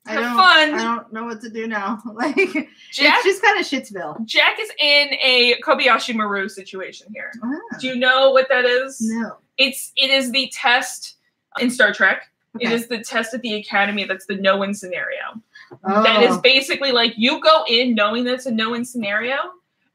I don't know what to do now. Like, Jack, it's just kind of Shitsville. Jack is in a Kobayashi Maru situation here. Do you know what that is? No. It is the test in Star Trek. Okay. It is the test at the Academy that's the no-win scenario. That is basically like you go in knowing that it's a no-win scenario,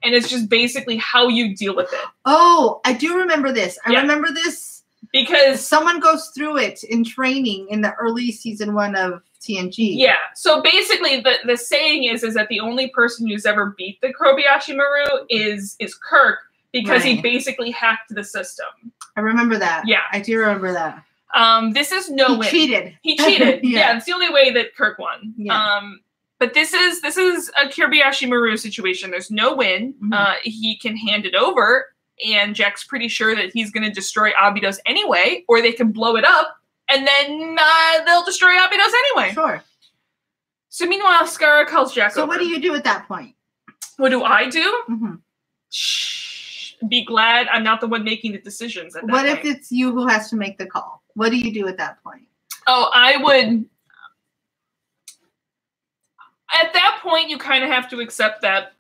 and it's just basically how you deal with it. Oh, I do remember this. I remember this because someone goes through it in training in the early season 1 of TNG. Yeah. So basically the saying is that the only person who's ever beat the Kobayashi Maru is Kirk because he basically hacked the system. I remember that. Yeah. I do remember that. This is no win. He cheated. Yeah, it's the only way that Kirk won. Yeah. But this is a Kobayashi Maru situation. There's no win. He can hand it over, and Jack's pretty sure that he's going to destroy Abydos anyway, or they can blow it up. And then they'll destroy Abydos anyway. Sure. So meanwhile, Skara calls Jack over. So what do you do at that point? What do I do? Shh. Be glad I'm not the one making the decisions at that point. What if it's you who has to make the call? What do you do at that point? Oh, I would... At that point, you kind of have to accept that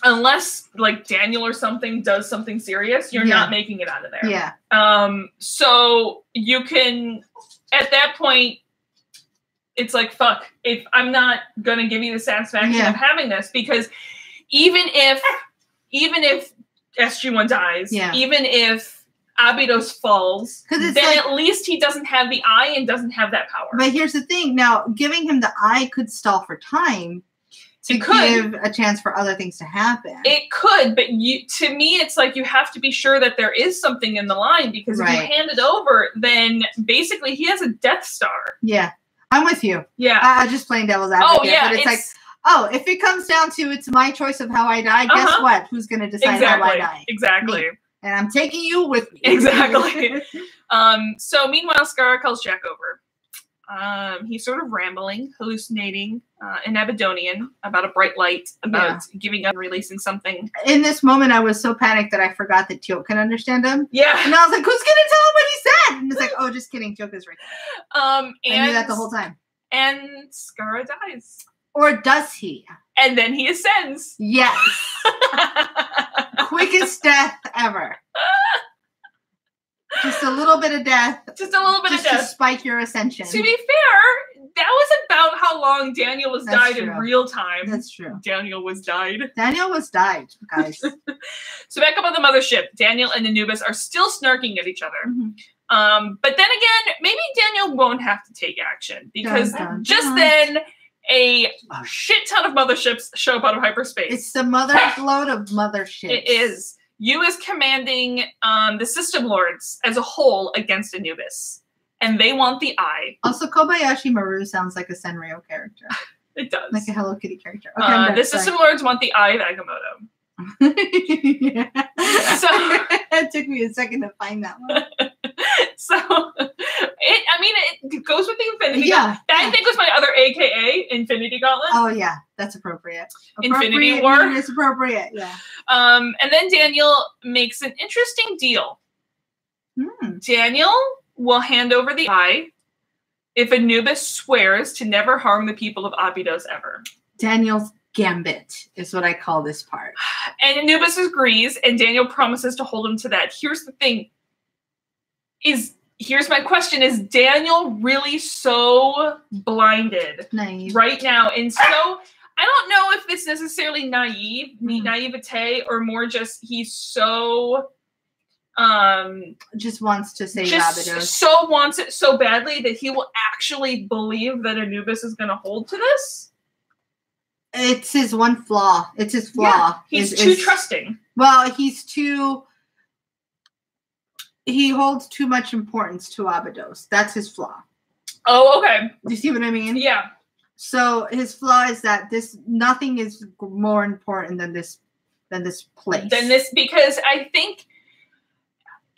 unless, like, Daniel or something does something serious, you're not making it out of there. Yeah. So you can... At that point, it's like, fuck, if I'm not gonna give you the satisfaction of having this, because even if SG1 dies, even if Abydos falls, then like, at least he doesn't have the eye and doesn't have that power. But here's the thing, now giving him the eye could stall for time to give a chance for other things to happen. It could, but to me, it's like you have to be sure that there is something in the line, because if you hand it over, then basically he has a Death Star. Yeah, I'm with you. Yeah. I just playing devil's advocate. Oh, yeah. But it's like, oh, if it comes down to it's my choice of how I die, guess what? Who's going to decide how I die? Exactly. Me. And I'm taking you with me. Exactly. So meanwhile, Skara calls Jack over. He's sort of rambling, hallucinating in Abydonian about a bright light, about giving up and releasing something. In this moment, I was so panicked that I forgot that Teal'c can understand him. Yeah. And I was like, who's going to tell him what he said? And it's like, oh, just kidding. Teal'c is right there. I knew that the whole time. And Skara dies. Or does he? And then he ascends. Yes. Quickest death ever. Just a little bit of death. Just a little bit of death. To spike your ascension. To be fair, that was about how long Daniel was died in real time. That's true. Daniel was died, guys. So back up on the mothership, Daniel and Anubis are still snarking at each other. But then again, maybe Daniel won't have to take action, because just then a shit ton of motherships show up out of hyperspace. It's the mother's load of motherships. It is. Yu is commanding the System Lords as a whole against Anubis, and they want the eye. Also, Kobayashi Maru sounds like a Sanrio character. It does. Like a Hello Kitty character. Okay, the System Lords want the eye of Agamotto. So it took me a second to find that one. So it goes with the Infinity Gauntlet. That I think was my other AKA, Infinity Gauntlet. Oh yeah, that's appropriate. Infinity War. It's appropriate, yeah. And then Daniel makes an interesting deal. Daniel will hand over the eye if Anubis swears to never harm the people of Abydos ever. Daniel's gambit is what I call this part. And Anubis agrees, and Daniel promises to hold him to that. Here's the thing. Here's my question. Is Daniel really so blinded right now? And so I don't know if it's necessarily naivete, or more just he's so just wants to save Abydos. So wants it so badly that he will actually believe that Anubis is going to hold to this. It's his one flaw. It's his flaw. Yeah, he's too trusting. Well, he holds too much importance to Abydos. That's his flaw. Oh, okay. Do you see what I mean? Yeah. So his flaw is that nothing is more important than this place. Because I think,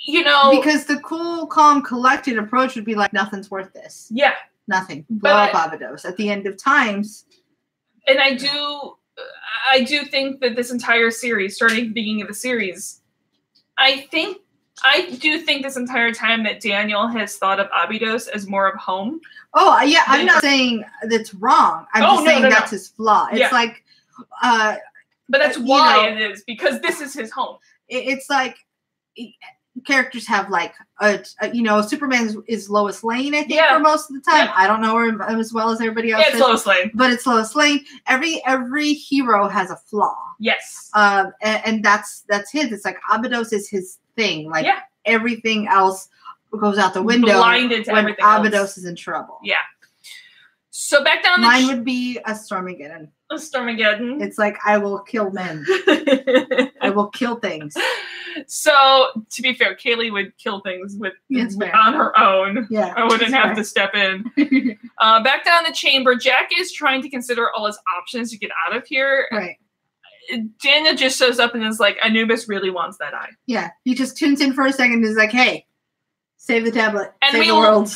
because the cool, calm, collected approach would be like, nothing's worth this. Yeah. Nothing. Blow up Abydos at the end of times. And I do think that this entire series, starting at the beginning of the series, I do think this entire time that Daniel has thought of Abydos as more of home. Oh, yeah. I'm not saying that's wrong. I'm just saying that's his flaw. It's like... but that's why it is, because this is his home. It's like... Characters have like Superman is Lois Lane, I think, for most of the time. I don't know her as well as everybody else. It's Lois Lane, but it's Lois Lane. Every hero has a flaw. Yes, and that's his. It's like Abydos is his thing. Like everything else goes out the window. Blinded to when everything Abydos else. Is in trouble. Yeah. So back down. Mine would be a Stormageddon. A Stormageddon. It's like I will kill men. I will kill things. So, to be fair, Kaylee would kill things on her own. Yeah, I wouldn't have to step in. Back down the chamber, Jack is trying to consider all his options to get out of here. Right. Daniel just shows up and is like, Anubis really wants that eye. Yeah, he just tunes in for a second and is like, hey, save the tablet, save the world.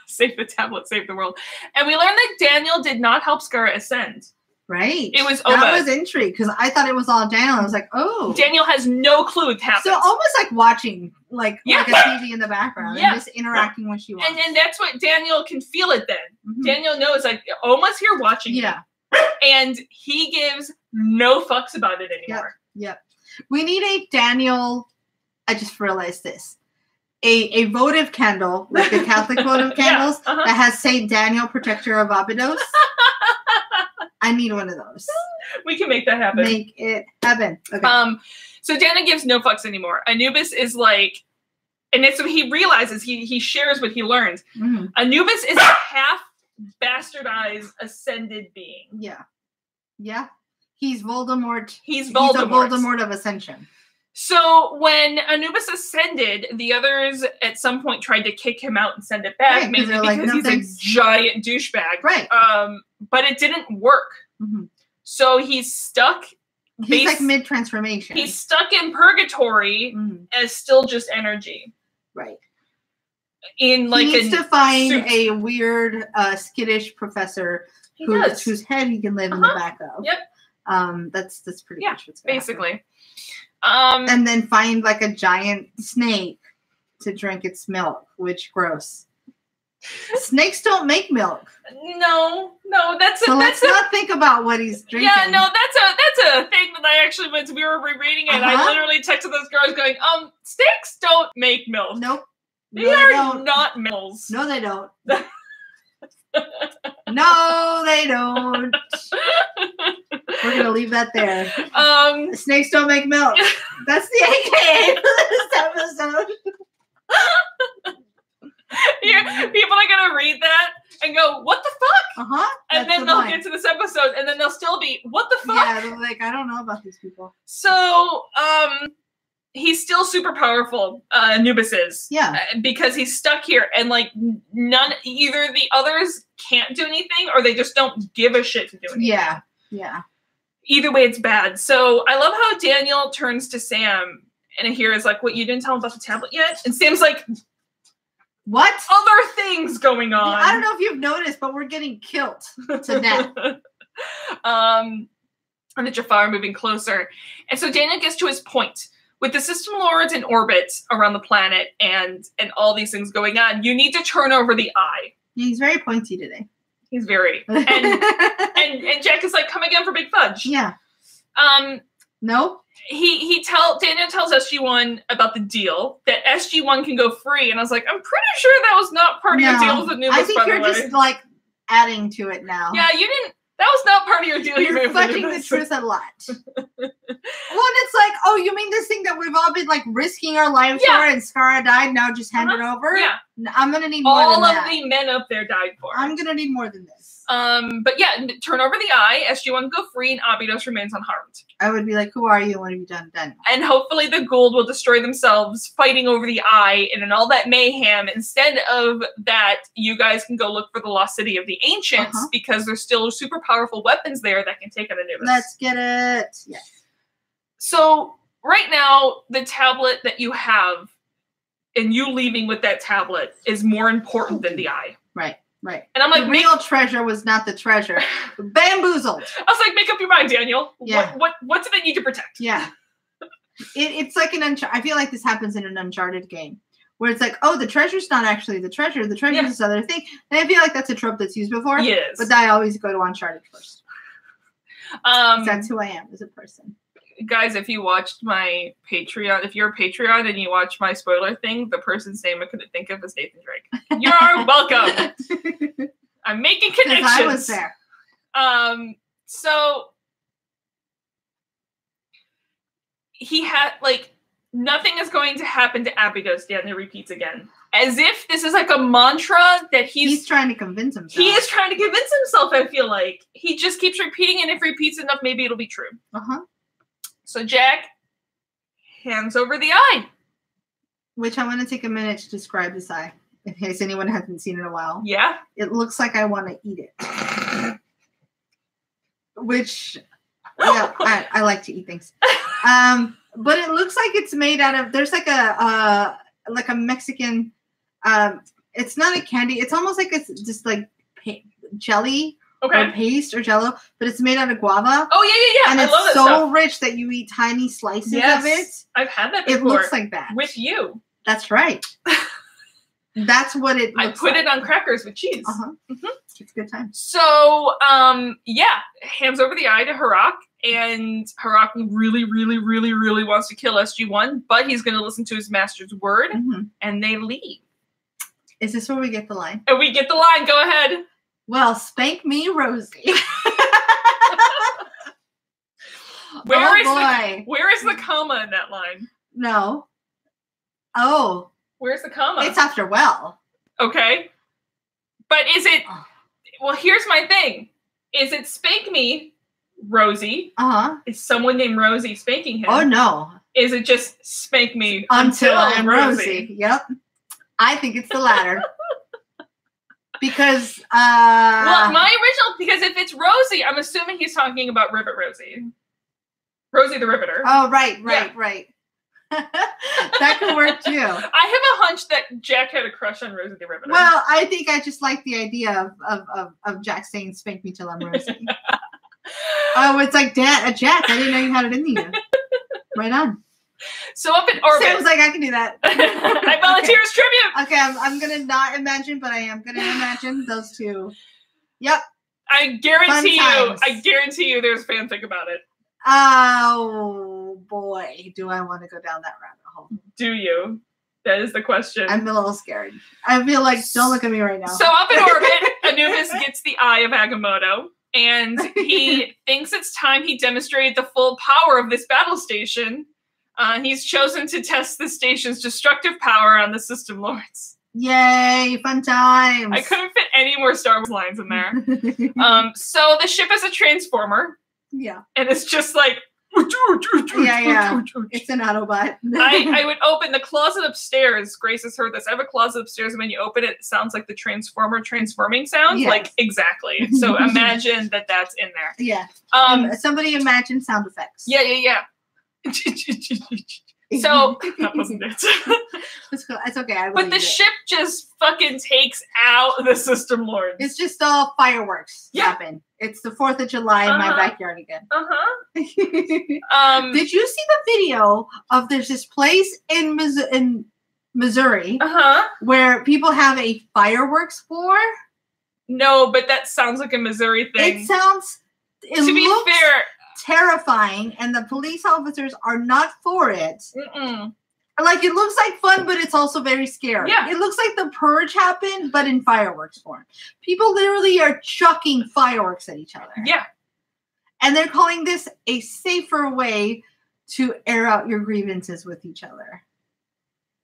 Save the tablet, save the world. And we learned that Daniel did not help Skara ascend. Right. It was Oba. That was intrigue, because I thought it was all Daniel. I was like, oh. Daniel has no clue what happens. So almost like watching like a TV in the background and just interacting when she wants. And that's what Daniel can feel it then. Mm-hmm. Daniel knows like Oma's here watching me. And he gives no fucks about it anymore. Yep. We need a Daniel, I just realized this. a votive candle, like the Catholic votive candles, that has Saint Daniel, protector of Abydos. I need one of those. We can make that happen. Make it happen. Okay. So Daniel gives no fucks anymore. Anubis is like, and it's what he realizes. He shares what he learns. Mm-hmm. Anubis is a half bastardized ascended being. Yeah. Yeah. He's Voldemort. He's Voldemort. He's a Voldemort of Ascension. So when Anubis ascended, the others at some point tried to kick him out and send it back, right, mainly like, because he's a giant douchebag. Right. But it didn't work. Mm-hmm. So he's stuck. He's like mid-transformation. He's stuck in purgatory as still just energy. Right. In like he needs to find a weird, skittish professor whose head he can live in the back of. Yep. That's pretty much what's basically. And then find like a giant snake to drink its milk, which gross. Snakes don't make milk. No, that's let's not think about what he's drinking. Yeah, no, that's a thing that I actually went to. We were rereading it. I literally texted those girls going, snakes don't make milk. Nope. They are not males. No, they don't. No, they don't. We're gonna leave that there. Snakes don't make milk. That's the AKA for this episode. People are gonna read that and go, "What the fuck?" And then they'll get to this episode, and then they'll still be, "What the fuck?" Yeah, they're like, I don't know about these people. So, he's still super powerful. Anubis is, because he's stuck here, and like either the others can't do anything, or they just don't give a shit to do anything. Yeah. Either way, it's bad. So I love how Daniel turns to Sam, and here is like, "What, you didn't tell him about the tablet yet?" And Sam's like, "What? Other things going on." I don't know if you've noticed, but we're getting killed to death. And the Jafar are moving closer. And so Daniel gets to his point. With the system lords in orbit around the planet and all these things going on, you need to turn over the eye. He's very pointy today. He's very. And Jack is like, "Come again for Big Fudge." Yeah. No. Daniel tells SG-1 about the deal, that SG-1 can go free, and I was like, I'm pretty sure that was not part of your deal with Anubis, I think you're just like adding to it now. Yeah, you didn't. That was not part of your deal. You're fudging the truth a lot. Well, it's like, oh, you mean this thing that we've all been like risking our lives for, and Skara died, now just hand it over? Yeah. I'm gonna need more than that. All of the men up there died for. I'm gonna need more than this. But yeah, turn over the eye, SG-1 go free, and Abydos remains unharmed. I would be like, who are you? What have you done? And hopefully the Gould will destroy themselves fighting over the eye, and in all that mayhem, instead of that, you guys can go look for the lost city of the ancients, because there's still super powerful weapons there that can take on Anubis. Let's get it. Yes. So right now, the tablet that you have, and you leaving with that tablet, is more important than the eye. Right. Right. And I'm like, the real treasure was not the treasure. Bamboozled. I was like, make up your mind, Daniel. Yeah. What do they need to protect? Yeah. It's like I feel like this happens in an Uncharted game, where it's like, oh, the treasure's not actually the treasure. The treasure is this other thing. And I feel like that's a trope that's used before. Yes. But I always go to Uncharted first. That's who I am as a person. Guys, if you watched my Patreon, if you're a Patreon and you watch my spoiler thing, the person's name I couldn't think of is Nathan Drake. You're welcome. I'm making connections. I was there. So he had like nothing is going to happen to Abydos. Daniel repeats again, as if this is like a mantra that he's trying to convince himself. He is trying to convince himself. I feel like he just keeps repeating it. If he repeats enough, maybe it'll be true. So Jack hands over the eye. Which I want to take a minute to describe this eye, in case anyone hasn't seen it in a while. Yeah. It looks like I want to eat it. Which, yeah, I like to eat things. But it looks like it's made out of, there's like a Mexican, it's not a candy. It's almost like it's just like jelly. Or paste or jello, but it's made out of guava. Oh yeah. And it's so rich that you eat tiny slices of it. I've had that before. It looks like that. With you. That's right. That's what it looks I put it on crackers with cheese. It's a good time. So, hands over the eye to Harak, And Hiraku really, really, really, really wants to kill SG-1, but he's going to listen to his master's word, and they leave. Is this where we get the line? And we get the line. Go ahead. Well, spank me, Rosie. Where is the comma in that line? No. Oh. Where's the comma? It's after well. Okay. But is it... Well, here's my thing. Is it spank me, Rosie? Is someone named Rosie spanking him? Oh, no. Is it just spank me until I'm Rosie? Yep. I think it's the latter. Because... Well, my original... Because if it's Rosie, I'm assuming he's talking about Rivet Rosie. Rosie the Riveter. Oh, right. That could work too. I have a hunch that Jack had a crush on Rosie the Riveter. Well, I think I just like the idea of Jack saying "spank me till I'm Rosie." Oh, it's like Jack. I didn't know you had it in you. Right on. So up in orbit. Sounds like I can do that. I volunteer as tribute. Okay, I'm gonna not imagine, but I am gonna imagine those two. Yep. I guarantee you there's fanfic about it. Oh boy, do I want to go down that rabbit hole? Do you? That is the question. I'm a little scared. I feel like, don't look at me right now. So up in orbit, Anubis gets the eye of Agamotto, and he thinks it's time he demonstrated the full power of this battle station. He's chosen to test the station's destructive power on the system lords. Yay, fun times. I couldn't fit any more Star Wars lines in there. So the ship is a transformer. Yeah. And it's just like... Yeah. It's an Autobot. I would open the closet upstairs. Grace has heard this. I have a closet upstairs, and when you open it, it sounds like the transformer transforming sound. Yes. Like, exactly. So imagine that's in there. Yeah. Somebody imagine sound effects. Yeah. So that wasn't it. It's okay. But the ship just fucking takes out the system lords. It's just all fireworks happen. It's the 4th of July in my backyard again. Did you see the video of there's this place in Missouri where people have a fireworks war? No, but that sounds like a Missouri thing. To be fair, terrifying, and the police officers are not for it. Like, it looks like fun, but it's also very scary. Yeah. It looks like the purge happened, but in fireworks form. People literally are chucking fireworks at each other. Yeah. And they're calling this a safer way to air out your grievances with each other.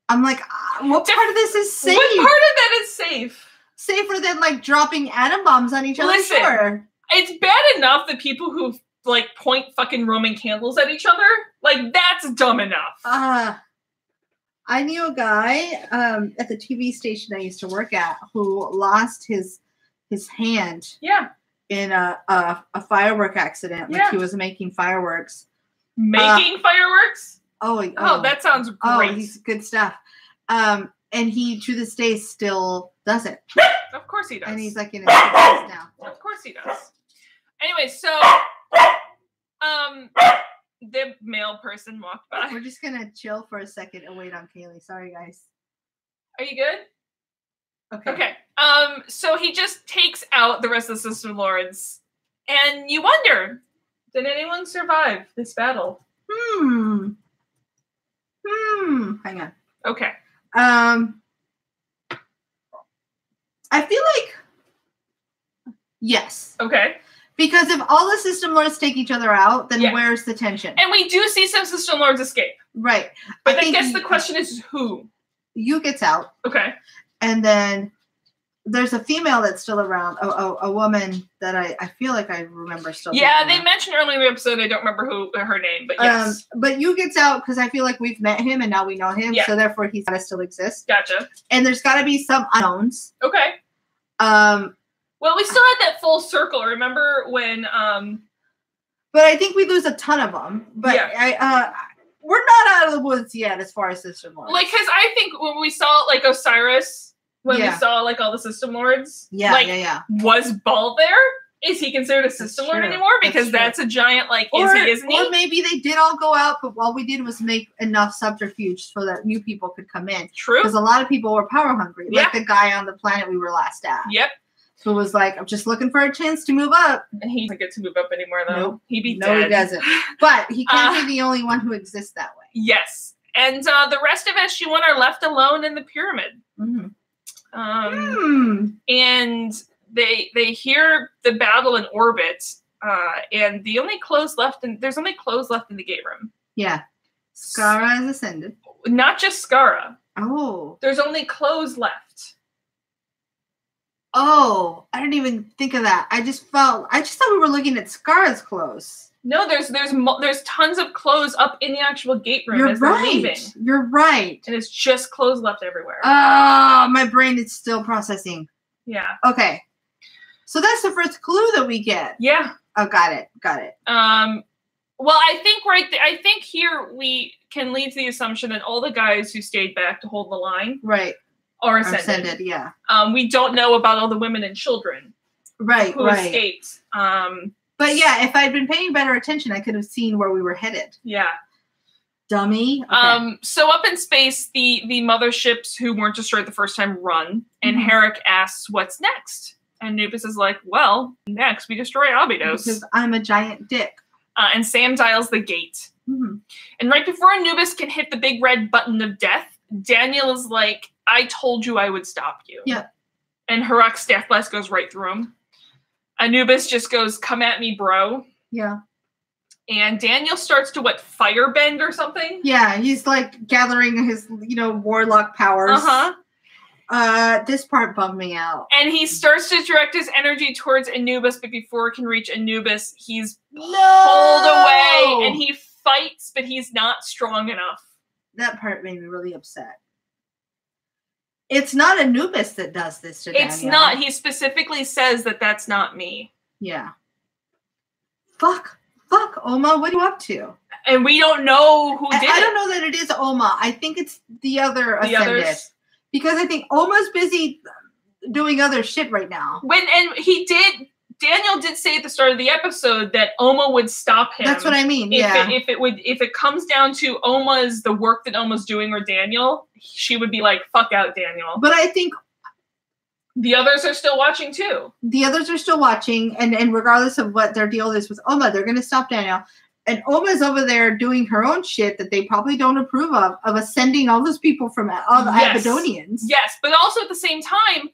I'm like, what part of this is safe? What part of that is safe? Safer than, like, dropping atom bombs on each other? Listen, sure. It's bad enough that people who like point fucking Roman candles at each other, like, that's dumb enough. I knew a guy at the TV station I used to work at who lost his hand in a firework accident. Like, he was making fireworks. Fireworks? Oh, that sounds great. Oh, he's good stuff. And he, to this day, still does it. Of course he does. And he's like in his 50s now. Of course he does. Anyway, so the male person walked by. We're just gonna chill for a second and wait on Kaylee. Sorry, guys. Are you good? Okay. So he just takes out the rest of the system lords, and you wonder, did anyone survive this battle? Hang on. Okay. I feel like yes. Okay. Because if all the system lords take each other out, then where's the tension? And we do see some system lords escape. Right. But I guess the question is who? Yu gets out. Okay. And then there's a female that's still around, a woman that I feel like I remember still. Yeah, they mentioned earlier in the episode, I don't remember her name, but yes. But Yu gets out because I feel like we've met him and now we know him, so therefore he's got to still exist. Gotcha. And there's got to be some unknowns. Okay. Well, we still had that full circle. Remember when? But I think we lose a ton of them. But we're not out of the woods yet as far as system lords. Like, because I think when we saw like Osiris, when we saw like all the system lords, was Ball there? Is he considered a system lord anymore? Because that's a giant like isn't he? Or maybe they did all go out, but all we did was make enough subterfuge so that new people could come in. True. Because a lot of people were power hungry, like the guy on the planet we were last at. Yep. Who was like, I'm just looking for a chance to move up. And he doesn't get to move up anymore, though. Nope. He'd be no, dead. he doesn't. But he can't be the only one who exists that way. Yes. And the rest of SG-1 are left alone in the pyramid. Mm-hmm. And they hear the battle in orbit, and there's only clothes left in the gate room. Yeah. Skara has ascended. Not just Skara. Oh. There's only clothes left. Oh, I didn't even think of that. I just thought we were looking at Skara's clothes. No, there's tons of clothes up in the actual gate room. You're as they're right. leaving. You're right. And it's just clothes left everywhere. Oh, my brain is still processing. Yeah. Okay. So that's the first clue that we get. Yeah. Oh, got it. Well, I think here we can lead to the assumption that all the guys who stayed back to hold the line, right, are ascended. Yeah. We don't know about all the women and children, right, who escaped. But yeah, if I'd been paying better attention, I could have seen where we were headed. Yeah. Dummy. Okay. So up in space, the motherships who weren't destroyed the first time run, and Herrick asks, "What's next?" And Anubis is like, "Well, next we destroy Abydos because I'm a giant dick." And Sam dials the gate. And right before Anubis can hit the big red button of death, Daniel is like, "I told you I would stop you." Yeah. And Herrick's staff blast goes right through him. Anubis just goes, "Come at me, bro." Yeah. And Daniel starts to firebend or something? Yeah, he's like gathering his, warlock powers. This part bummed me out. And he starts to direct his energy towards Anubis, but before it can reach Anubis, he's pulled away and he fights, but he's not strong enough. That part made me really upset. It's not Anubis that does this to Daniel. It's not. He specifically says that that's not me. Yeah. Fuck, Oma, what are you up to? And we don't know who did it. I don't know that it is Oma. I think it's the other Ascended. Others? Because I think Oma's busy doing other shit right now. Daniel did say at the start of the episode that Oma would stop him. That's what I mean. If it comes down to the work that Oma's doing or Daniel, she would be like, "Fuck out, Daniel." But I think the others are still watching too. The others are still watching, and regardless of what their deal is with Oma, they're going to stop Daniel. And Oma's over there doing her own shit that they probably don't approve of ascending all those people from all the Abydonians. Yes, but also at the same time,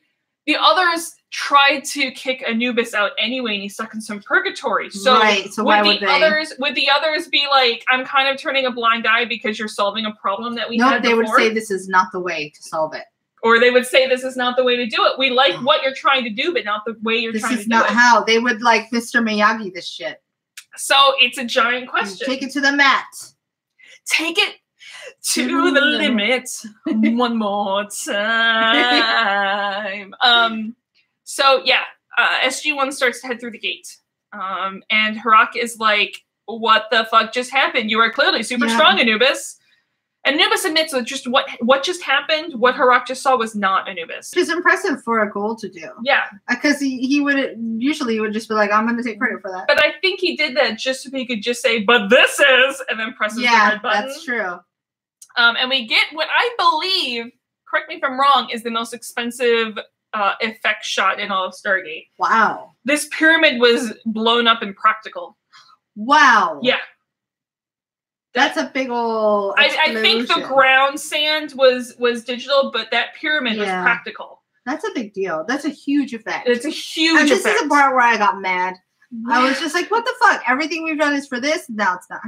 the others tried to kick Anubis out anyway, and he's stuck in some purgatory. So, so why would the others be like, "I'm kind of turning a blind eye because you're solving a problem that we had before"? No, they would say this is not the way to solve it. Or they would say this is not the way to do it. We like what you're trying to do, but not the way you're trying to do it. This is not how. They would like Mr. Miyagi this shit. So it's a giant question. Take it to the mat. Take it to the limit one more time. So yeah, SG-1 starts to head through the gate. And Herrick is like, "What the fuck just happened? You are clearly super strong, Anubis." And Anubis admits that just what just happened, what Herrick just saw was not Anubis. Which is impressive for a ghoul to do. Yeah. Because he would just be like, "I'm going to take credit for that." But I think he did that just so he could just say, "But this is," and then presses the red button. That's true. And we get what I believe, correct me if I'm wrong, is the most expensive effect shot in all of Stargate. Wow. This pyramid was blown up and practical. Wow. Yeah. That's a big old I think the ground sand was digital, but that pyramid was practical. That's a big deal. That's a huge effect. It's a huge effect. This is the part where I got mad. Yeah. I was just like, what the fuck? Everything we've done is for this? No, it's not.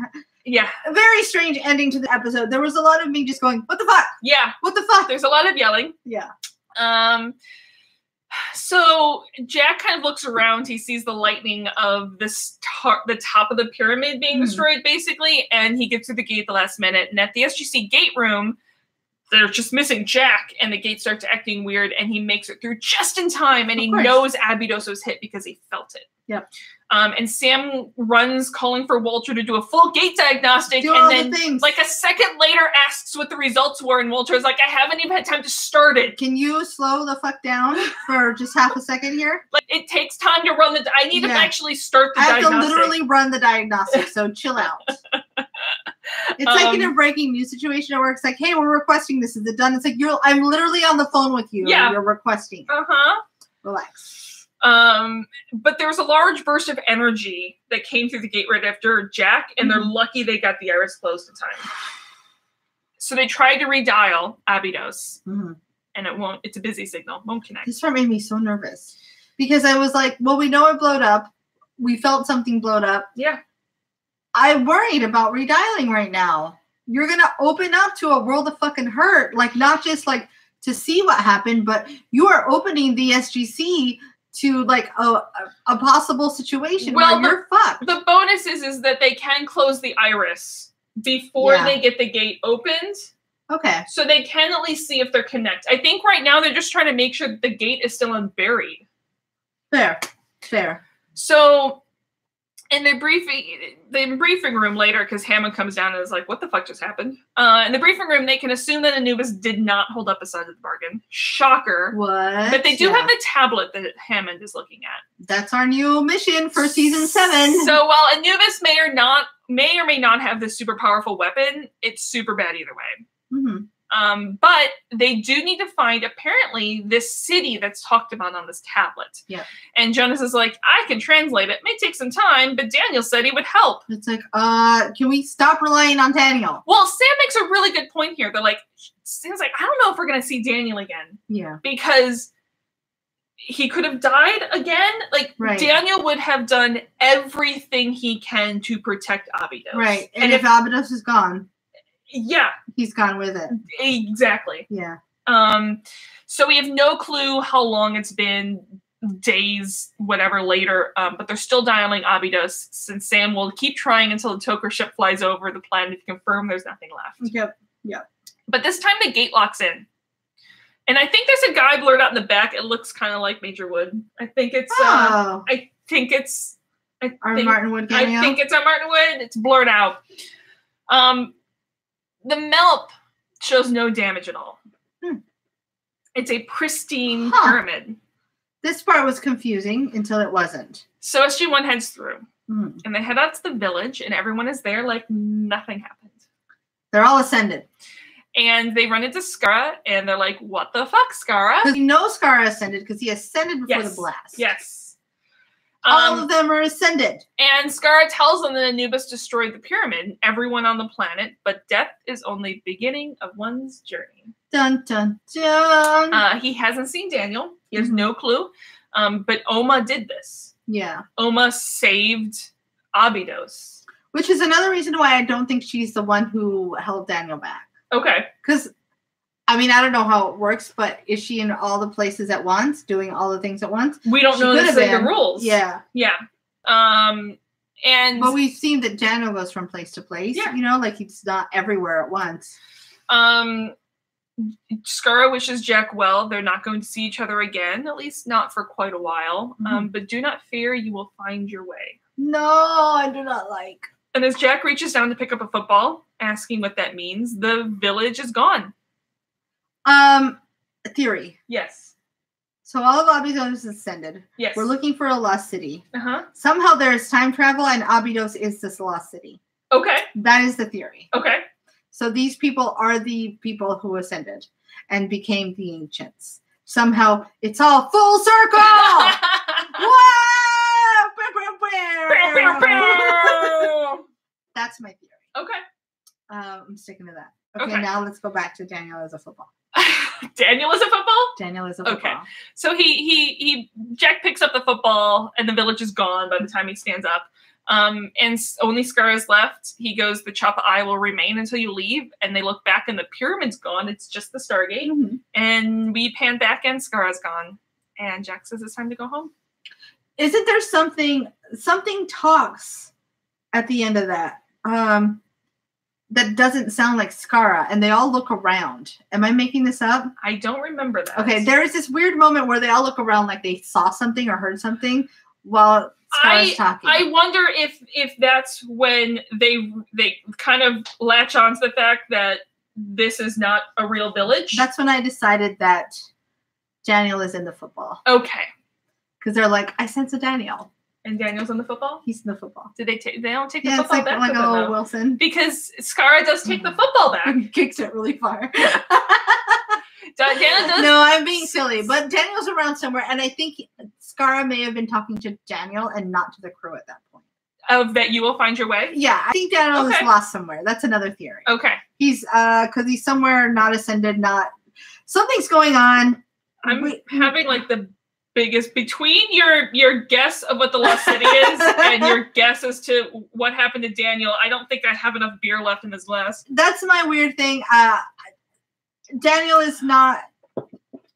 Yeah. A very strange ending to the episode. There was a lot of me just going, what the fuck? Yeah. What the fuck? There's a lot of yelling. Yeah. So Jack kind of looks around. He sees the lightning of the top of the pyramid being destroyed, basically, and he gets to the gate at the last minute. And at the SGC gate room, they're just missing Jack, and the gate starts acting weird, and he makes it through just in time, and he knows Abydos was hit because he felt it. Yep. And Sam runs, calling for Walter to do a full gate diagnostic, and then, like a second later, asks what the results were, and Walter's like, "I haven't even had time to start it." Can you slow the fuck down for just half a second here? Like, it takes time to run the. I need to actually start the diagnostic. I have to literally run the diagnostic, so chill out. It's like in a breaking news situation where it's like, "Hey, we're requesting this. Is it done?" It's like I'm literally on the phone with you. Yeah. And you're requesting. Relax. But there was a large burst of energy that came through the gate right after Jack, and they're lucky they got the iris closed in time. So they tried to redial Abydos, and it won't. It's a busy signal. Won't connect. This part made me so nervous because I was like, well, we know it blowed up. We felt something blowed up. Yeah. I'm worried about redialing right now. You're going to open up to a world of fucking hurt. Like, not just like to see what happened, but you are opening the SGC to like a possible situation where you're fucked. The bonus is that they can close the iris before they get the gate opened. Okay. So they can at least see if they're connected. I think right now they're just trying to make sure that the gate is still unburied. Fair. So in the briefing room later, because Hammond comes down and is like, what the fuck just happened? In the briefing room, they can assume that Anubis did not hold up a side of the bargain. Shocker. What? But they do have the tablet that Hammond is looking at. That's our new mission for season 7. So while Anubis may or may not have this super powerful weapon, it's super bad either way. But they do need to find, apparently, this city that's talked about on this tablet. Yeah. And Jonas is like, I can translate it. It may take some time, but Daniel said he would help. It's like, can we stop relying on Daniel? Well, Sam makes a really good point here. They're like, Sam's like, I don't know if we're going to see Daniel again. Yeah. Because he could have died again. Like, Daniel would have done everything he can to protect Abydos. Right. And if Abydos is gone. Yeah. He's gone with it. Exactly. Yeah. So we have no clue how long it's been, days, whatever later, but they're still dialing Abydos, since Sam will keep trying until the Toker ship flies over the planet to confirm there's nothing left. Yep. But this time the gate locks in. And I think there's a guy blurred out in the back. It looks kind of like Major Wood. I think it's our Martin Wood cameo? I think it's our Martin Wood. It's blurred out. The melt shows no damage at all. It's a pristine pyramid. This part was confusing until it wasn't. So SG-1 heads through. And they head out to the village, and everyone is there like nothing happened. They're all ascended. And they run into Skara, and they're like, what the fuck, Skara? Because you know Skara ascended, because he ascended before the blast. Yes. All of them are ascended. And Skara tells them that Anubis destroyed the pyramid, everyone on the planet, but death is only the beginning of one's journey. Dun, dun, dun. He hasn't seen Daniel. He has no clue. But Oma did this. Yeah. Oma saved Abydos. Which is another reason why I don't think she's the one who held Daniel back. Okay. Because, I mean, I don't know how it works, but is she in all the places at once, doing all the things at once? We don't know the rules. Yeah. Yeah. But we've seen that Daniel goes from place to place. Yeah. You know, like he's not everywhere at once. Skara wishes Jack well. They're not going to see each other again, at least not for quite a while. But do not fear, you will find your way. No, I do not like. And as Jack reaches down to pick up a football, asking what that means, the village is gone. Theory. Yes. So all of Abydos is ascended. Yes. We're looking for a lost city. Uh-huh. Somehow there's time travel and Abydos is this lost city. Okay. That is the theory. Okay. So these people are the people who ascended and became the ancients. Somehow it's all full circle! That's my theory. Okay. I'm sticking to that. Okay, now let's go back to Daniel as a football. Daniel is a football? Daniel is a football. Okay. So Jack picks up the football and the village is gone by the time he stands up. And only Skara is left. He goes, the Choppa Eye will remain until you leave. And they look back and the pyramid's gone. It's just the Stargate. And we pan back and Skara's gone. And Jack says it's time to go home. Isn't there something talks at the end of that? That doesn't sound like Skara, and they all look around. Am I making this up? I don't remember that. Okay, there is this weird moment where they all look around like they saw something or heard something while Skara's talking. I wonder if that's when they kind of latch on to the fact that this is not a real village. That's when I decided that Daniel is in the football. Okay. Because they're like, I sense a Daniel. And Daniel's in the football? He's in the football. Did they take? They don't take the football back. Like with a them, little Wilson. Because Skara does take the football back. He kicks it really far. Daniel does. No, I'm being silly, but Daniel's around somewhere, and I think Skara may have been talking to Daniel and not to the crew at that point. Of that you will find your way? Yeah, I think Daniel is lost somewhere. That's another theory. Okay. He's because he's somewhere not ascended, not something's going on. I'm having like the biggest between your guess of what the Lost City is and your guess as to what happened to Daniel. I don't think I have enough beer left in this glass. That's my weird thing. Daniel is not.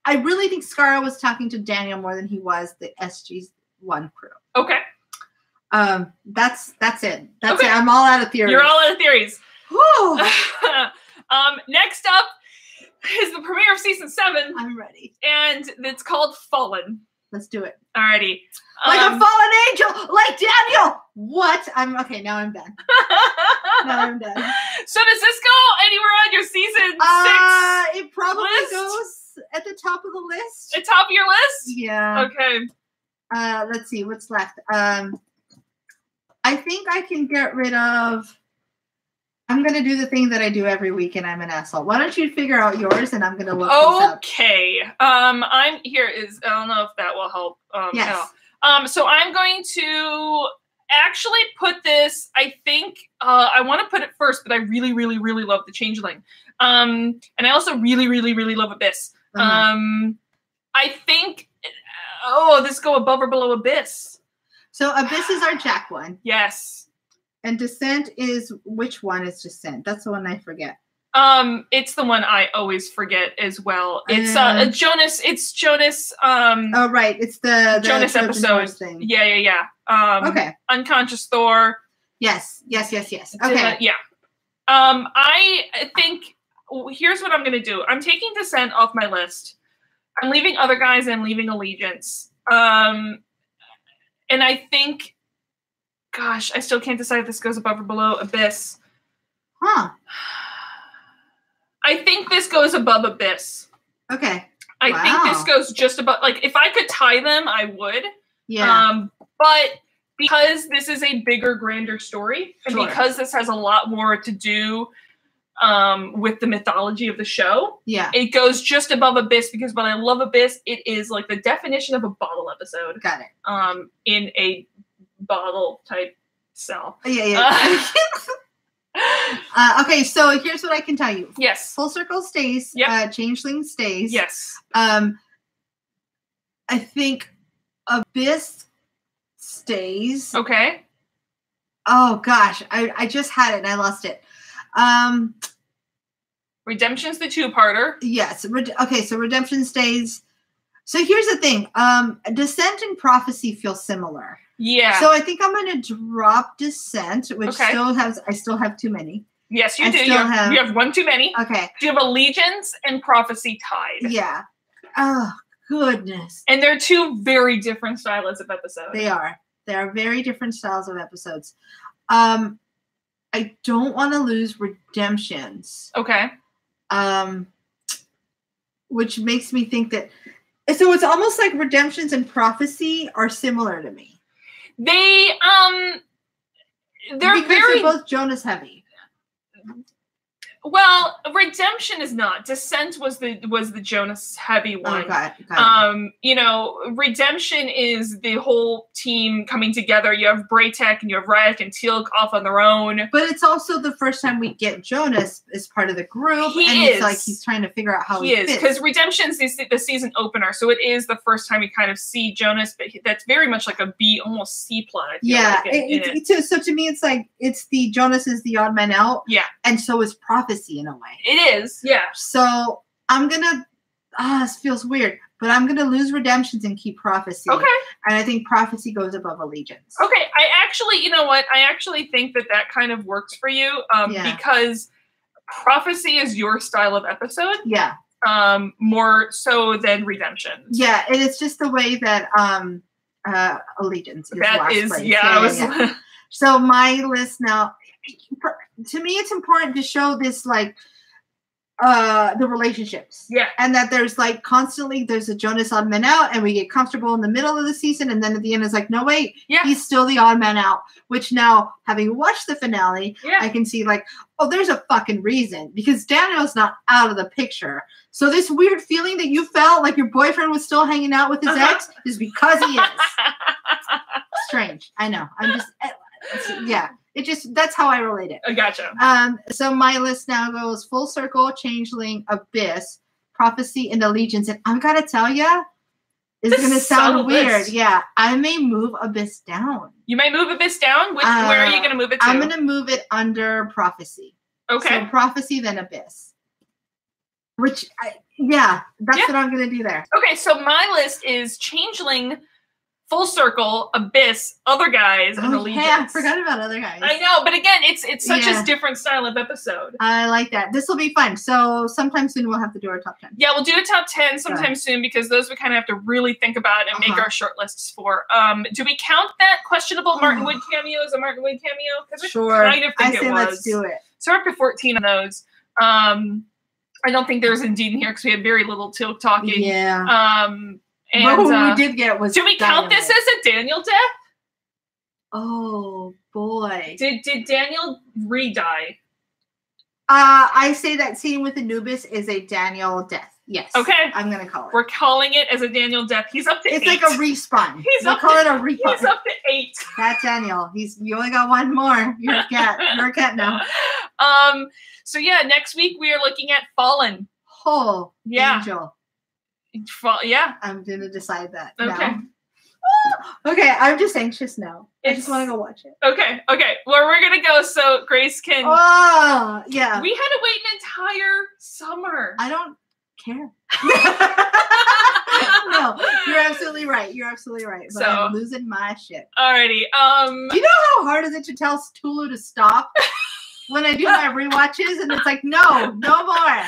I really think Skara was talking to Daniel more than he was the SG-1 crew. Okay. That's it. That's it. I'm all out of theories. You're all out of theories. Woo! Next up is the premiere of season 7. I'm ready. And it's called Fallen. Let's do it. Alrighty. Like a fallen angel, like Daniel. What? Okay. Now I'm done. Now I'm done. So does this go anywhere on your season 6? It probably list? goes at the top of the list. At top of your list? Yeah. Okay. Let's see what's left. I think I can get rid of. I'm going to do the thing that I do every week, and I'm an asshole. Why don't you figure out yours, and I'm going to look this up. Okay. I'm here. I don't know if that will help. Yes. At all. So I'm going to actually put this. I think I want to put it first, but I really, really, really love the Changeling. And I also really, really, really love Abyss. I think. This go above or below Abyss. So Abyss is our Jack one. Yes. And Descent is, which one is Descent? That's the one I forget. It's the one I always forget as well. It's Jonas. It's Jonas. Oh right, it's the Jonas episode thing. Yeah. Okay. Unconscious Thor. Yes. Okay. Yeah. I think here's what I'm gonna do. I'm taking Descent off my list. I'm leaving Other Guys and I'm leaving Allegiance. And I think. Gosh, I still can't decide if this goes above or below Abyss. Huh. I think this goes above Abyss. Okay. I think this goes just above. Like, if I could tie them, I would. Yeah. But because this is a bigger, grander story, and because this has a lot more to do with the mythology of the show, it goes just above Abyss, because when I love Abyss, it is like the definition of a bottle episode. Got it. In a bottle type cell. Yeah. Okay, so here's what I can tell you. Yes. Full Circle stays. Yep. Changeling stays. Yes. I think Abyss stays. Okay. Oh gosh, I just had it and I lost it. Redemption's the 2-parter. Yes. Okay, so Redemption stays. So here's the thing. Descent and Prophecy feel similar. Yeah. So I think I'm going to drop Descent, which I still have too many. Yes, you do. You have one too many. Okay. You have Allegiance and Prophecy tied. Yeah. Oh, goodness. And they're 2 very different styles of episodes. They are. They are very different styles of episodes. I don't want to lose Redemptions. Okay. Which makes me think that. So it's almost like Redemptions and Prophecy are similar to me. They're because they're both Jonas heavy. Well, Redemption is not. Descent was the Jonas heavy one. Oh, got it. You know, Redemption is the whole team coming together. You have Braytek and you have Ryek and Teal'c off on their own. But it's also the first time we get Jonas as part of the group. It's like he's trying to figure out how he fits. Because Redemption's the season opener, so it is the first time we kind of see Jonas, but that's very much like a B, almost C plot. Yeah. So to me, it's like Jonas is the odd man out. Yeah. And so is Prophecy in a way. It is, yeah. So I'm gonna this feels weird, but I'm gonna lose Redemptions and keep Prophecy. Okay. And I think Prophecy goes above Allegiance. Okay. I actually, you know what? I actually think that kind of works for you. Because Prophecy is your style of episode. Yeah. More so than Redemption. Yeah, and it's just the way that Allegiance is that last is place. Yeah. So my list now, to me, it's important to show this, like, the relationships. Yeah. And that there's like constantly there's a Jonas odd man out, and we get comfortable in the middle of the season, and then at the end it's like, no wait, he's still the odd man out. Which now, having watched the finale, I can see like, oh, there's a fucking reason, because Daniel's not out of the picture. So this weird feeling that you felt like your boyfriend was still hanging out with his ex is because he is. Strange. I know. I'm just It just, that's how I relate it. I gotcha. So my list now goes Full Circle, Changeling, Abyss, Prophecy, and Allegiance. And I'm gonna tell you, it's gonna sound weird. List. Yeah, I may move Abyss down. You may move Abyss down? Where are you gonna move it to? I'm gonna move it under Prophecy. Okay. So Prophecy, then Abyss. Which, that's what I'm gonna do there. Okay, so my list is Changeling, Full Circle, Abyss, Other Guys, and Allegiance. Yeah, I forgot about Other Guys. I know, but again, it's such a different style of episode. I like that. This will be fun. So sometime soon we'll have to do our top 10. Yeah, we'll do a top 10 sometime soon, because those we kind of have to really think about and make our short lists for. Do we count that questionable Martin Wood cameo as a Martin Wood cameo? Because kind of think it was. Let's do it. So we're up to 14 of those. I don't think there's Indeed in here because we had very little Teal'c talking. Yeah. And what we did get was. Do we count this as a Daniel death? Oh boy! Did Daniel re-die? I say that scene with Anubis is a Daniel death. Yes. Okay. I'm gonna call it. We're calling it as a Daniel death. He's up to 8. It's like a respawn. We'll call it a respawn. He's up to 8. That's Daniel. You only got one more. You're a cat. You're a cat now. So yeah, next week we are looking at Fallen. Oh, Angel. Yeah. I'm going to decide that. Okay. Now. Okay, I'm just anxious now. I just want to go watch it. Okay. Well, we're going to go so Grace can... Oh, yeah. We had to wait an entire summer. I don't care. No, you're absolutely right. But I'm losing my shit. Alrighty. Do you know how hard is it to tell Teal'c to stop? When I do my rewatches, and it's like, no more.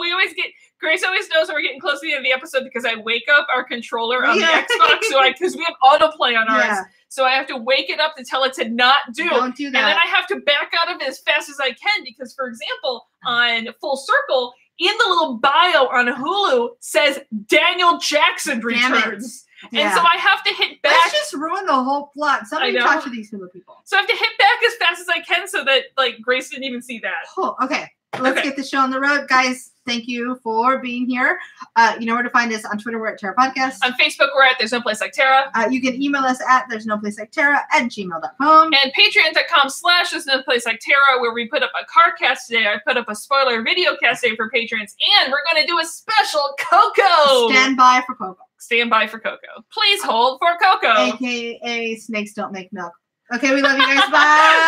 We always get... Grace always knows when we're getting close to the end of the episode because I wake up our controller on the Xbox, because we have autoplay on ours. So I have to wake it up to tell it to not do. Don't do that. And then I have to back out of it as fast as I can because, for example, on Full Circle, in the little bio on Hulu says Daniel Jackson returns. And so I have to hit back. Let's just ruin the whole plot. Somebody talk to these Hulu people. So I have to hit back as fast as I can so that Grace didn't even see that. Cool. Okay. Let's get the show on the road. Guys, thank you for being here. You know where to find us. On Twitter, we're at Terra Podcast. On Facebook, we're at There's No Place Like Terra. You can email us at There's No Place Like Terra @gmail.com. And patreon.com/There's No Place Like Terra, where we put up a car cast today. I put up a spoiler video cast today for patrons. And we're going to do a special Coco. Stand by for Coco. Stand by for Coco. Please hold for Coco. AKA Snakes Don't Make Milk. Okay, we love you guys. Bye.